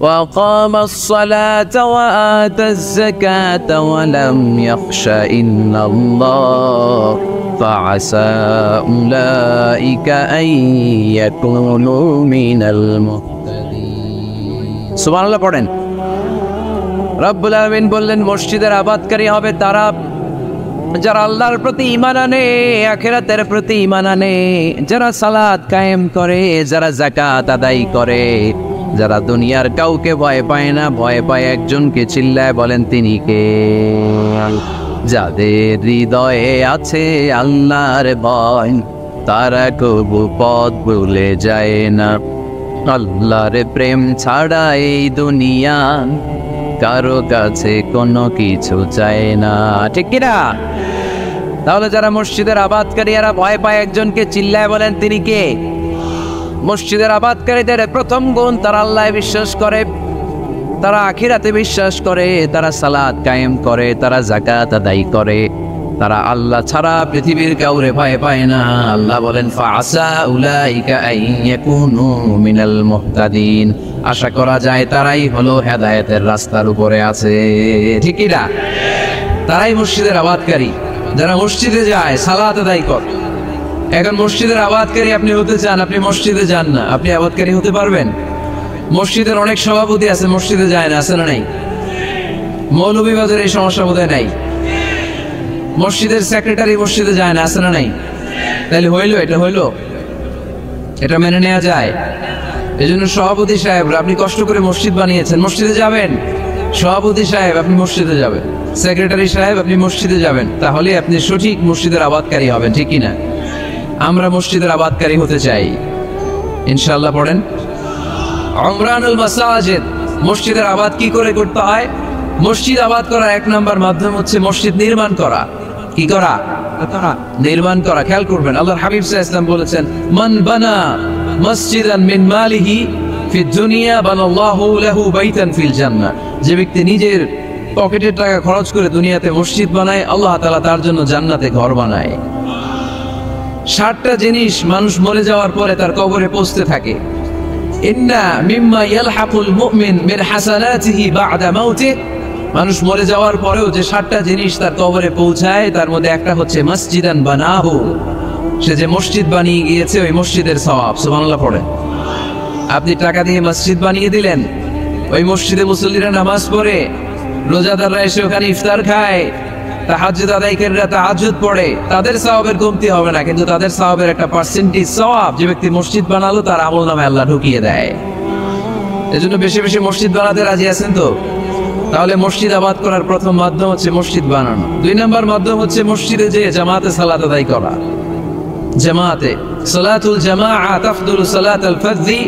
وأقام الصلاة وآتى الزكاة ولم يخش إلا الله فعسى أولئك أن يكونوا من المهتدين. سبحان الله পড়েন। রব্বুল আলামিন বললেন মসজিদের আবাদকারী হবে তারা যারা আল্লাহর প্রতি ঈমান আনে, আখিরাতের প্রতি ঈমান আনে, যারা সালাত কায়েম করে, যারা যাকাত আদায় করে, যারা দুনিয়ার কাউকে ভয় পায় না, ভয় পায় একজনকে, চিল্লায় বলেন তিনি কে? যাদের হৃদয়ে আছে আল্লাহর ভয়, তারা কবু পথ ভুলে যায় না। আল্লাহর প্রেম ছাড়া এই দুনিয়া কারো কাছে কোনো কিছু চায় না, ঠিক কিনা? তাহলে যারা মসজিদের আবাদকারী, এরা ভয় পায় একজনকে, চিল্লায় বলেন তিনি কে? মসজিদের আবাদকারীদের প্রথম গুণ, তারা আল্লাহে বিশ্বাস করে, তারা আখিরাতে বিশ্বাস করে, তারা সালাত কায়েম করে, তারা যাকাত আদায় করে, তারা আল্লাহ ছাড়া পৃথিবীর কাউরে ভয় পায় না। আল্লাহ বলেন ফাআসা উলাইকা আইয়াকুনু মিনাল মুহতাদিন, আশা করা যায় তারাই হলো হেদায়েতের রাস্তার উপরে আছে। ঠিক না? তারাই মসজিদের আবাদকারী, যারা মসজিদে যায় সালাত আদায় করে। এখন মসজিদের আবাদকারী আপনি হতে চান, আপনি মসজিদে যান না, আপনি আবাদকারী হতে পারবেন? মসজিদের অনেক সভাপতি আছে মসজিদে যায় না, আছে না নাই? মৌলভীবাজারে এই সমস্যা বোধহয় নাই। মসজিদের সেক্রেটারি মসজিদে যায় না, আছে না নাই? তাহলে হইলো, এটা হইলো, এটা মেনে নেওয়া যায়? এই জন্য সভাপতি সাহেব আপনি কষ্ট করে মসজিদ বানিয়েছেন, মসজিদে যাবেন। সভাপতি সাহেব আপনি মসজিদে যাবেন, সেক্রেটারি সাহেব আপনি মসজিদে যাবেন, তাহলে আপনি সঠিক মসজিদের আবাদকারী হবেন। ঠিক কিনা? আমরা মসজিদের আবাদকারী হতে চাই ইনশাআল্লাহ। পড়েন উমরানুল মাসাজিদ। মসজিদের আবাদ কি করে করতে হয়? মসজিদ আবাদ করার এক নাম্বার মাধ্যম হচ্ছে মসজিদ নির্মাণ করা। কি করা? নির্মাণ করা। খেয়াল করবেন, আল্লাহর হাবিব সাল্লাল্লাহু আলাইহি ওয়াসাল্লাম বলেছেন, মান বানা মসজিদান মিন মালিহি ফিদ দুনিয়া বানাল্লাহু লাহু বাইতান ফিল জান্নাহ। যে ব্যক্তি নিজের পকেটের টাকা খরচ করে দুনিয়াতে মসজিদ বানায়, আল্লাহ তাআলা তার জন্য জান্নাতে ঘর বানায়। 60টা জিনিস মানুষ মরে যাওয়ার পরে তার কবরে পৌঁছতে থাকে। ইন্না মিম্মা ইয়ালহাকুল মুমিন মিন হাসানাতিহি বা'দা মাউতিহি। মানুষ মরে যাওয়ার পরেও যে 60টা জিনিস তার কবরে পৌঁছায়, তার মধ্যে একটা হচ্ছে মসজিদান বানাহু। সে যে মসজিদ বানিয়ে গিয়েছে, ওই মসজিদের সওয়াব। সুবহানাল্লাহ পড়ে। আপনি টাকা দিয়ে মসজিদ বানিয়ে দিলেন, ওই মসজিদে মুসল্লিরা নামাজ পড়ে, রোজাদাররা এসে ওখানে ইফতার খায়, তাহাজ্জুদ আদায়কারীরা তাহাজ্জুদ পড়ে, তাদের সওয়াবের কমতি হবে না, কিন্তু তাদের সওয়াবের একটা পার্সেন্টেজ সওয়াব যে ব্যক্তি মসজিদ বানালো তার আমলনামে আল্লাহ ঢুকিয়ে দেয়। এজন্য বেশি বেশি মসজিদ বানাতে রাজি আছেন তো? তাহলে মসজিদ আবাদ করার প্রথম মাধ্যম হচ্ছে মসজিদ বানানো। 2 নম্বর মাধ্যম হচ্ছে মসজিদে যে জামাতে সালাত আদায় করা। জামাতে সালাতুল জামাআ তাফদুলু সালাতাল ফাজরি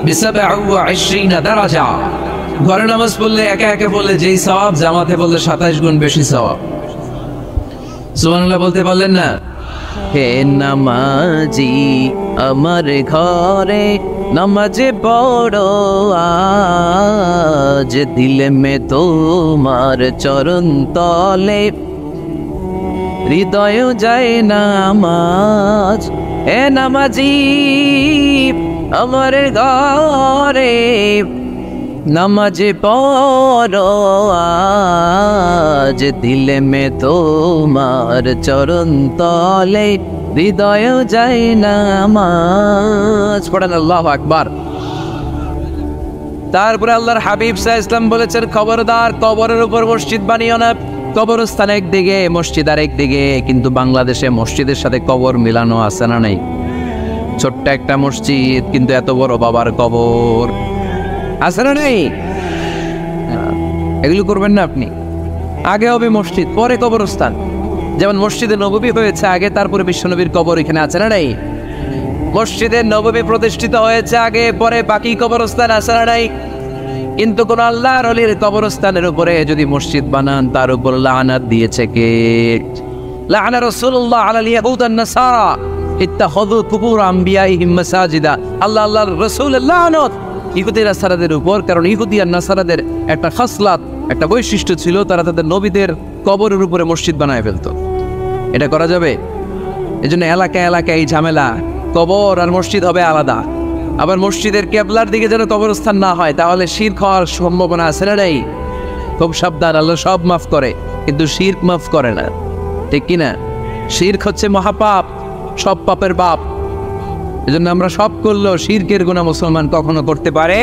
বি27 দারাজা। ঘরে নামাজ পড়লে একা একা পড়লে যেই সওয়াব, জামাতে পড়লে 27 গুণ বেশি সওয়াব। সুবহানাল্লাহ বলতে পারলেন না? হে নামাজি আমার ঘরে নামাজে পড়ো আজ, দিলে মে তোমার চরণ তলে হৃদয় যায় নামাজ। হে নামাজি আমার ঘরে নামাজে পড়ো আজ, দিলে মে তোমার চরণ তলে হৃদয় যায় নামাজ। পড়েন আল্লাহু আকবার। তারপরে আল্লাহর হাবিব সাল্লাল্লাহু আলাইহি ওয়াসাল্লাম বলেছেন, খবরদার কবরের উপর মসজিদ বানিও না। কবরস্থান একদিকে, মসজিদ আর একদিকে। কিন্তু বাংলাদেশে মসজিদের সাথে কবর মিলানো আছে না নাই? ছোট্ট একটা মসজিদ, কিন্তু এত বড় বাবার কবর আছে না নাই? এগুলো করবেন না আপনি। আগে হবে মসজিদ, পরে কবরস্থান। যেমন মসজিদে নববী হয়েছে আগে, তারপরে বিশ্বনবীর কবর এখানে আছে না নাই? মসজিদে নববী প্রতিষ্ঠিত হয়েছে আগে, পরে বাকি কবরস্থান আছে না নাই? কিন্তু কোন আল্লাহর ওলির কবরস্থানের উপরে যদি মসজিদ বানান, তার উপর লাআনাত দিয়েছে কে? লাআনা রাসূলুল্লাহ আলাল ইয়াহুদ ওয়ান নাসারা ইত্তাখাযু কুবুর আমবিয়াইহিম মাসাজিদা। আল্লাহর রাসূলের লাআনত ইহুদি নাসারাদের উপর, কারণ ইহুদি আর নাসারাদের একটা খাসলাত, একটা বৈশিষ্ট্য ছিল, তারা তাদের নবীদের কবরের উপরে মসজিদ বানায় ফেলতো। এটা করা যাবে? এজন্য এলাকায় এলাকায় এই ঝামেলা, কবর আর মসজিদ হবে আলাদা। আবার মসজিদের কেবলার দিকে যেন কবরস্থান না হয়, তাহলে শিরক হওয়ার সম্ভাবনা আছে না নাই? খুব সাবধান। আল্লাহ সব মাফ করে, কিন্তু শিরক মাফ করে না। ঠিক কিনা? শিরক হচ্ছে মহাপাপ, সব পাপের বাপ। এজন্য আমরা সব করলেও শিরকের গুনাহ মুসলমান কখনো করতে পারে।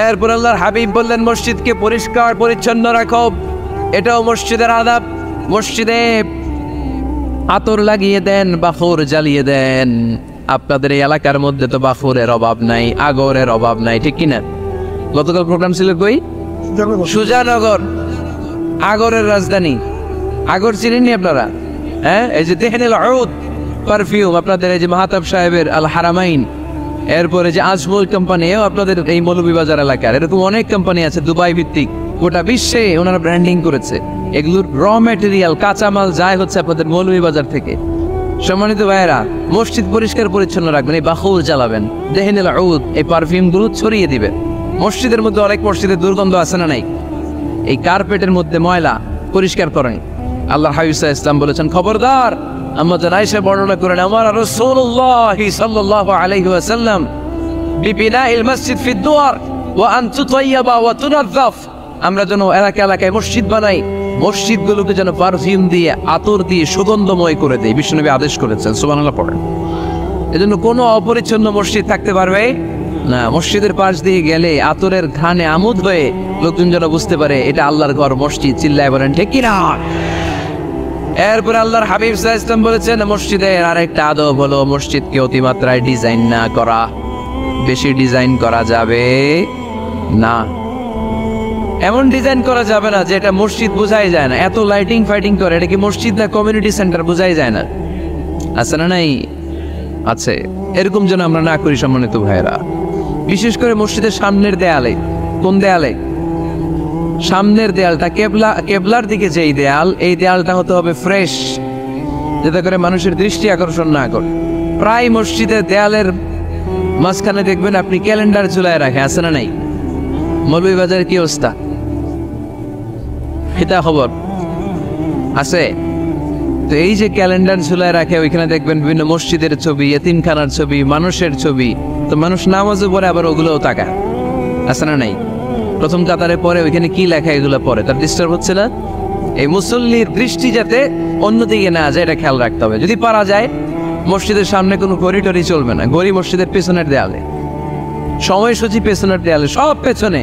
এরপর আল্লাহর হাবিব বললেন, মসজিদকে পরিষ্কার পরিচ্ছন্ন রাখো। এটাও মসজিদের আদাব। মসজিদে আতর লাগিয়ে দেন, বাখর জ্বালিয়ে দেন। আপনাদের এই এলাকার মধ্যে তো বাখরের অভাব নাই, আগরের অভাব নাই, ঠিক কিনা? গতকাল প্রোগ্রাম ছিল কই? সুজানগর, আগরের রাজধানী। আগর চিনেননি আপনারা? হ্যাঁ, এই যে দেহনেল উদ পারফিউম, আপনাদের এই যে মাহতাব সাহেবের আল হারামাইন, এরপরে যে আজমল কোম্পানি, আপনাদের এই মৌলভীবাজার এলাকার এরকম অনেক কোম্পানি আছে দুবাই ভিত্তিক, গোটা বিশ্বে ওনারা ব্র্যান্ডিং করেছে। এগুলোর র ম্যাটেরিয়াল, কাঁচামাল যায় হচ্ছে আপনাদের মৌলভীবাজার থেকে। সম্মানিত ভাইয়েরা, মসজিদ পরিষ্কার পরিচ্ছন্ন রাখবেন, এই বাখুর জ্বালাবেন, দেহনেল উদ, এই পারফিউমগুলো ছড়িয়ে দিবেন। মসজিদের মধ্যে অনেক মসজিদে দুর্গন্ধ আছে না নাই? এই কার্পেটের মধ্যে ময়লা পরিষ্কার করেন। আল্লাহ হাবিব সাল্লাল্লাহু আলাইহি ওয়াসাল্লাম বলেছেন, খবরদার, আম্মা জান আয়েশা বর্ণনা করেন, আমার রাসূলুল্লাহ সাল্লাল্লাহু আলাইহি ওয়াসাল্লাম বিবিনাইল মসজিদ ফি দুয়ার ওয়া আন তুতাইয়াবা ওয়া তুনাযাফ, আমরা যেন এলাকা এলাকায় মসজিদ বানাই, মসজিদগুলোকে যেন পারফিউম দিয়ে, আতর দিয়ে সুগন্ধময় করে দেয়। বিশ্বনবী আদেশ করেছেন, সুবহানাল্লাহ পড়েন। এজন্য কোনো অপরিচ্ছন্ন মসজিদ থাকতে পারবে না। মসজিদের পাশ দিয়ে গেলে আতরের ঘ্রাণে আমোদ হয়ে লোকজন যেন বুঝতে পারে এটা আল্লাহর ঘর, মসজিদ। চিল্লায় বলেন ঠিক কিনা? এরপর আল্লাহর হাবিব সাল্লাল্লাহু আলাইহি ওয়াসাল্লাম বলেছেন, মসজিদের আরেকটা আদব হলো মসজিদকে অতিমাত্রায় ডিজাইন না করা। বেশি ডিজাইন করা যাবে না। এমন ডিজাইন করা যাবে না যে এটা মসজিদ বোঝাই যায় না। এত লাইটিং ফাইটিং করে, এটা কি মসজিদ না কমিউনিটি সেন্টার বোঝাই যায় না। আছে না? নাই আছে। এরকম যেন আমরা না করি সম্মানিত ভাইরা। বিশেষ করে মসজিদের সামনের দেয়ালে। কোন দেয়ালে? সামনের দেয়ালটা কেবলার দিকে যেই দেয়াল, এই দেয়ালটা হতে হবে ফ্রেশ, যাতে করে মানুষের দৃষ্টি আকর্ষণ না করে। প্রায় মসজিদের দেয়ালের মাঝখানে দেখবেন আপনি ক্যালেন্ডার ঝুলায় রাখে, আছে না নাই? মৌলভীবাজারের কি অবস্থা? এটা খবর আছে। তো এই যে ক্যালেন্ডার ঝুলায় রাখে, ওইখানে দেখবেন বিভিন্ন মসজিদের ছবি, এতিমখানার ছবি, মানুষের ছবি। তো মানুষ নামাজে পড়ে আবার ওগুলোও তাকায়, আছে না নাই? প্রথম কাতারে পরে ওইখানে কি লেখা, এগুলো পরে তার ডিস্টার্ব হচ্ছে না? এই মুসল্লির দৃষ্টি যাতে অন্যদিকে না যায়, এটা খেয়াল রাখতে হবে। যদি পারা যায় মসজিদের সামনে কোনো ঘড়ি টড়ি চলবে না। ঘড়ি মসজিদের পেছনের দেয়ালে, সময়সূচি পেছনের দেয়ালে, সব পেছনে।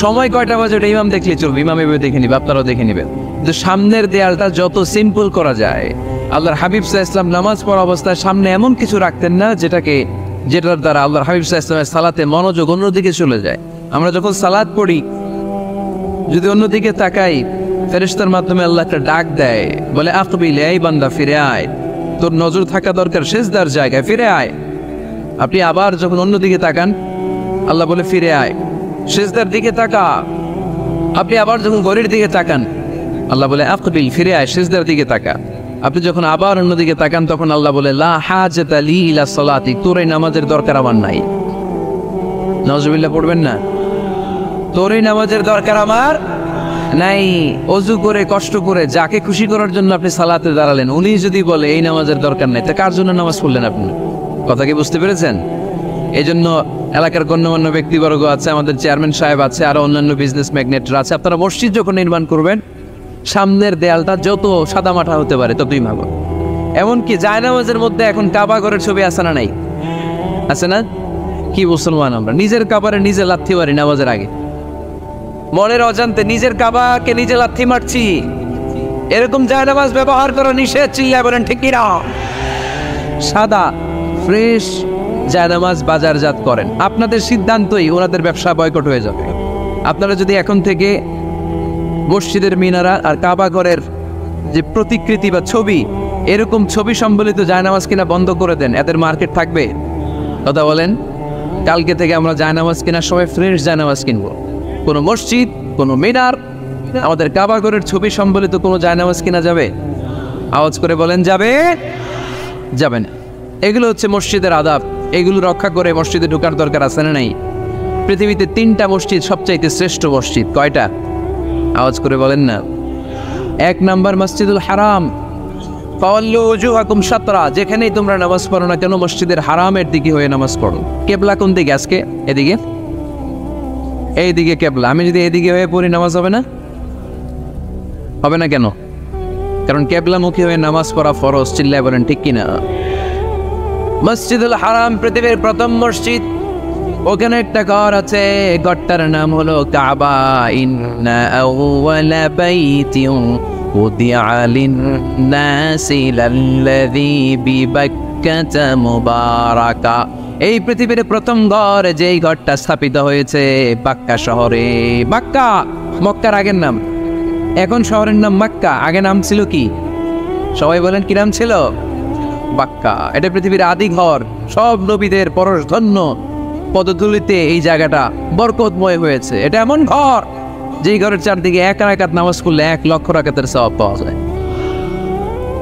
সময় কয়টা বাজে ওটা ইমাম দেখলে চলবে, ইমাম এভাবে দেখে নিবে, আপনারাও দেখে নিবেন। কিন্তু সামনের দেয়ালটা যত সিম্পল করা যায়। আল্লাহর হাবিব সাল্লাল্লাহু আলাইহি ওয়াসাল্লাম নামাজ পড়া অবস্থায় সামনে এমন কিছু রাখতেন না যেটার দ্বারা আল্লাহর হাবিব সাল্লাল্লাহু আলাইহি ওয়াসাল্লামের সালাতে মনোযোগ অন্যদিকে চলে যায়। আমরা যখন সালাত পড়ি, যদি অন্যদিকে তাকাই, ফেরেশতার মাধ্যমে আল্লাহ একটা ডাক দেয়, বলে আকবিল, এই বান্দা ফিরে আয়, তোর নজর থাকা দরকার সিজদার জায়গায়, ফিরে আয়। আপনি আবার যখন অন্যদিকে তাকান, আল্লাহ বলে ফিরে আয়, সিজদার দিকে তাকা। আপনি আবার যখন ঘড়ির দিকে তাকান, আল্লাহ বলে আকবিল, ফিরে আয়, সিজদার দিকে তাকা। আপনি যখন আবার অন্যদিকে তাকান, তখন আল্লাহ বলে লা হাজাতা লি ইলা সালাতি, তোর এই নামাজের দরকার আমার নাই। নাউজুবিল্লাহ পড়বেন না? তোর এই নামাজের দরকার আমার নাই। অজু করে কষ্ট করে যাকে খুশি করার জন্য আপনি সালাতে দাঁড়ালেন, উনি যদি বলে এই নামাজের দরকার নাই, তা কার জন্য নামাজ পড়লেন আপনি? কথা কি বুঝতে পেরেছেন? এই জন্য এলাকার গণ্যমান্য ব্যক্তিবর্গ আছে, আমাদের চেয়ারম্যান সাহেব আছে, আরো অন্যান্য বিজনেস ম্যাগনেটরা আছে, আপনারা মসজিদ যখন নির্মাণ করবেন, সামনের দেয়ালটা যত সাদামাটা হতে পারে ততই ভালো। এমনকি জায়নামাজের মধ্যে এখন কাবা ঘরের ছবি আছে না নাই? আছে না? কি মুসলমান আমরা, নিজের কাবারে নিজে লাথি মারি নামাজের আগে, মনের অজান্তে নিজের কাবাকে নিজে লাথি মারছি। এরকম জায়নামাজ ব্যবহার করা নিষেধ। চিল্লায় বলেন ঠিক কিনা? সাদা ফ্রেশ জায়নামাজ বাজারজাত করেন। আপনাদের সিদ্ধান্তই ওনাদের ব্যবসা বয়কট হয়ে যাবে। আপনারা যদি এখন থেকে মসজিদের মিনারা আর কাবা ঘরের যে প্রতিকৃতি বা ছবি, এরকম ছবি সম্বলিত জায়নামাজ কিনা বন্ধ করে দেন, এদের মার্কেট থাকবে? কথা বলেন। কালকে থেকে আমরা জায়নামাজ কেনার সময় ফ্রেশ জায়নামাজ কিনবো। কোনো মসজিদ, কোনো মিনার, আমাদের কাবা ঘরের ছবি সম্বলিত কোনো জায়নামাজ কিনা যাবে? আওয়াজ করে বলেন, যাবে? যাবে না। এগুলো হচ্ছে মসজিদের আদাব। এগুলো রক্ষা করে মসজিদে ঢোকার দরকার আছে না নাই? পৃথিবীতে 3টা মসজিদ সবচাইতে শ্রেষ্ঠ মসজিদ। কয়টা? আওয়াজ করে বলেন না। 1 নাম্বার মসজিদুল হারাম, ফাওয়াল্লু ওজুহাকুম শাতরা, যেখানেই তোমরা নামাজ পড়ো না কেন মসজিদের হারামের দিকে হয়ে নামাজ পড়ো। কেবলা কোন দিকে আজকে? এদিকে, এইদিকে কেবলা। আমি যদি এদিকে হয়ে পড়ি নামাজ হবে না? হবে না কেন? কারণ কেবলামুখী হয়ে নামাজ পড়া ফরজ। চিল্লায় বলেন ঠিক কিনা? মসজিদুল হারাম পৃথিবীর প্রথম মসজিদ। ওখানে একটা ঘর আছে, ঘরটার নাম হলো কাবা। ইন্না আউওয়ালা বাইতিন উদিআ লিন-নাসি লাল্লাযী বিবাক্কাতা মুবারাকা। এই পৃথিবীর প্রথম ঘর, যেই ঘরটা স্থাপিত হয়েছে বাক্কা শহরে। বাক্কা মক্কার আগের নাম, এখন শহরের নাম মক্কা। আগে নাম ছিল কি? সবাই বলেন, কি নাম ছিল? বাক্কা। এটা পৃথিবীর আদি ঘর। সব নবীদের পরশধন্য পদধূলিতে এই জায়গাটা বরকতময় হয়েছে। এটা এমন ঘর যেই ঘরের চারদিকে 1 রাকাত নামাজ পড়লে 1 লক্ষ রাকাতের সওয়াব পাওয়া যায়।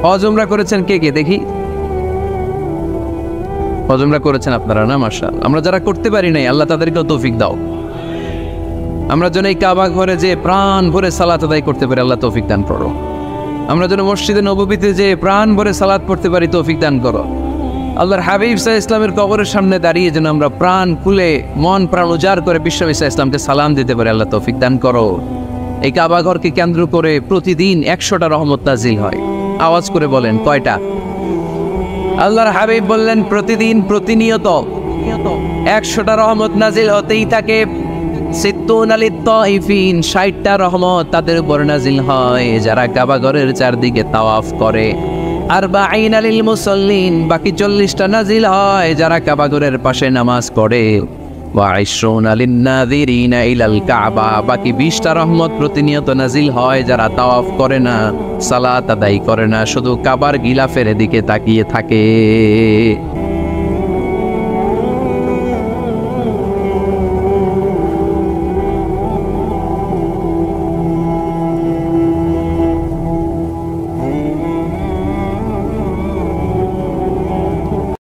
হজ উমরা করেছেন কে কে দেখি? হজ উমরা করেছেন আপনারা না? মাশাআল্লাহ। আমরা যারা করতে পারি নাই, আল্লাহ তাদেরকেও তৌফিক দাও। আমরা যেন এই কাবা ঘরে যে প্রাণ ভরে সালাত আদায় করতে পারি, আল্লাহ তৌফিক দান করো। আমরা যেন মসজিদে নববীতে যে প্রাণ ভরে সালাত পড়তে পারি তৌফিক দান করো। আল্লাহর হাবিব সাল্লাল্লাহু আলাইহি ইসলামের কবরের সামনে দাঁড়িয়ে যেন আমরা প্রাণ খুলে মন প্রাণ উজাড় করে বিশ্বনবী সাল্লাল্লাহু আলাইহি ইসলামকে সালাম দিতে পারি। আল্লাহ তৌফিক দান করো। এই কাবা ঘরকে কেন্দ্র করে প্রতিদিন 100টা রহমত নাজিল হয়। আওয়াজ করে বলেন কয়টা? আল্লাহর হাবিব বললেন প্রতিদিন প্রতিনিয়ত 100টা রহমত নাজিল হতেই থাকে। 60টা রহমত তাদের উপর নাজিল হয় যারা কাবা ঘরের চারদিকে তাওয়াফ করে। 40 লিল মুসাল্লিন, বাকি 40টা নাজিল হয় যারা কাবা ঘরের পাশে নামাজ পড়ে। 20 লিন-নাযিরিনা ইলাল কাবা, বাকি 20টা রহমত প্রতিনিয়ত নাজিল হয় যারা তাওয়াফ করে না, সালাত আদায় করে না, শুধু কাবার গিলাফের দিকে তাকিয়ে থাকে।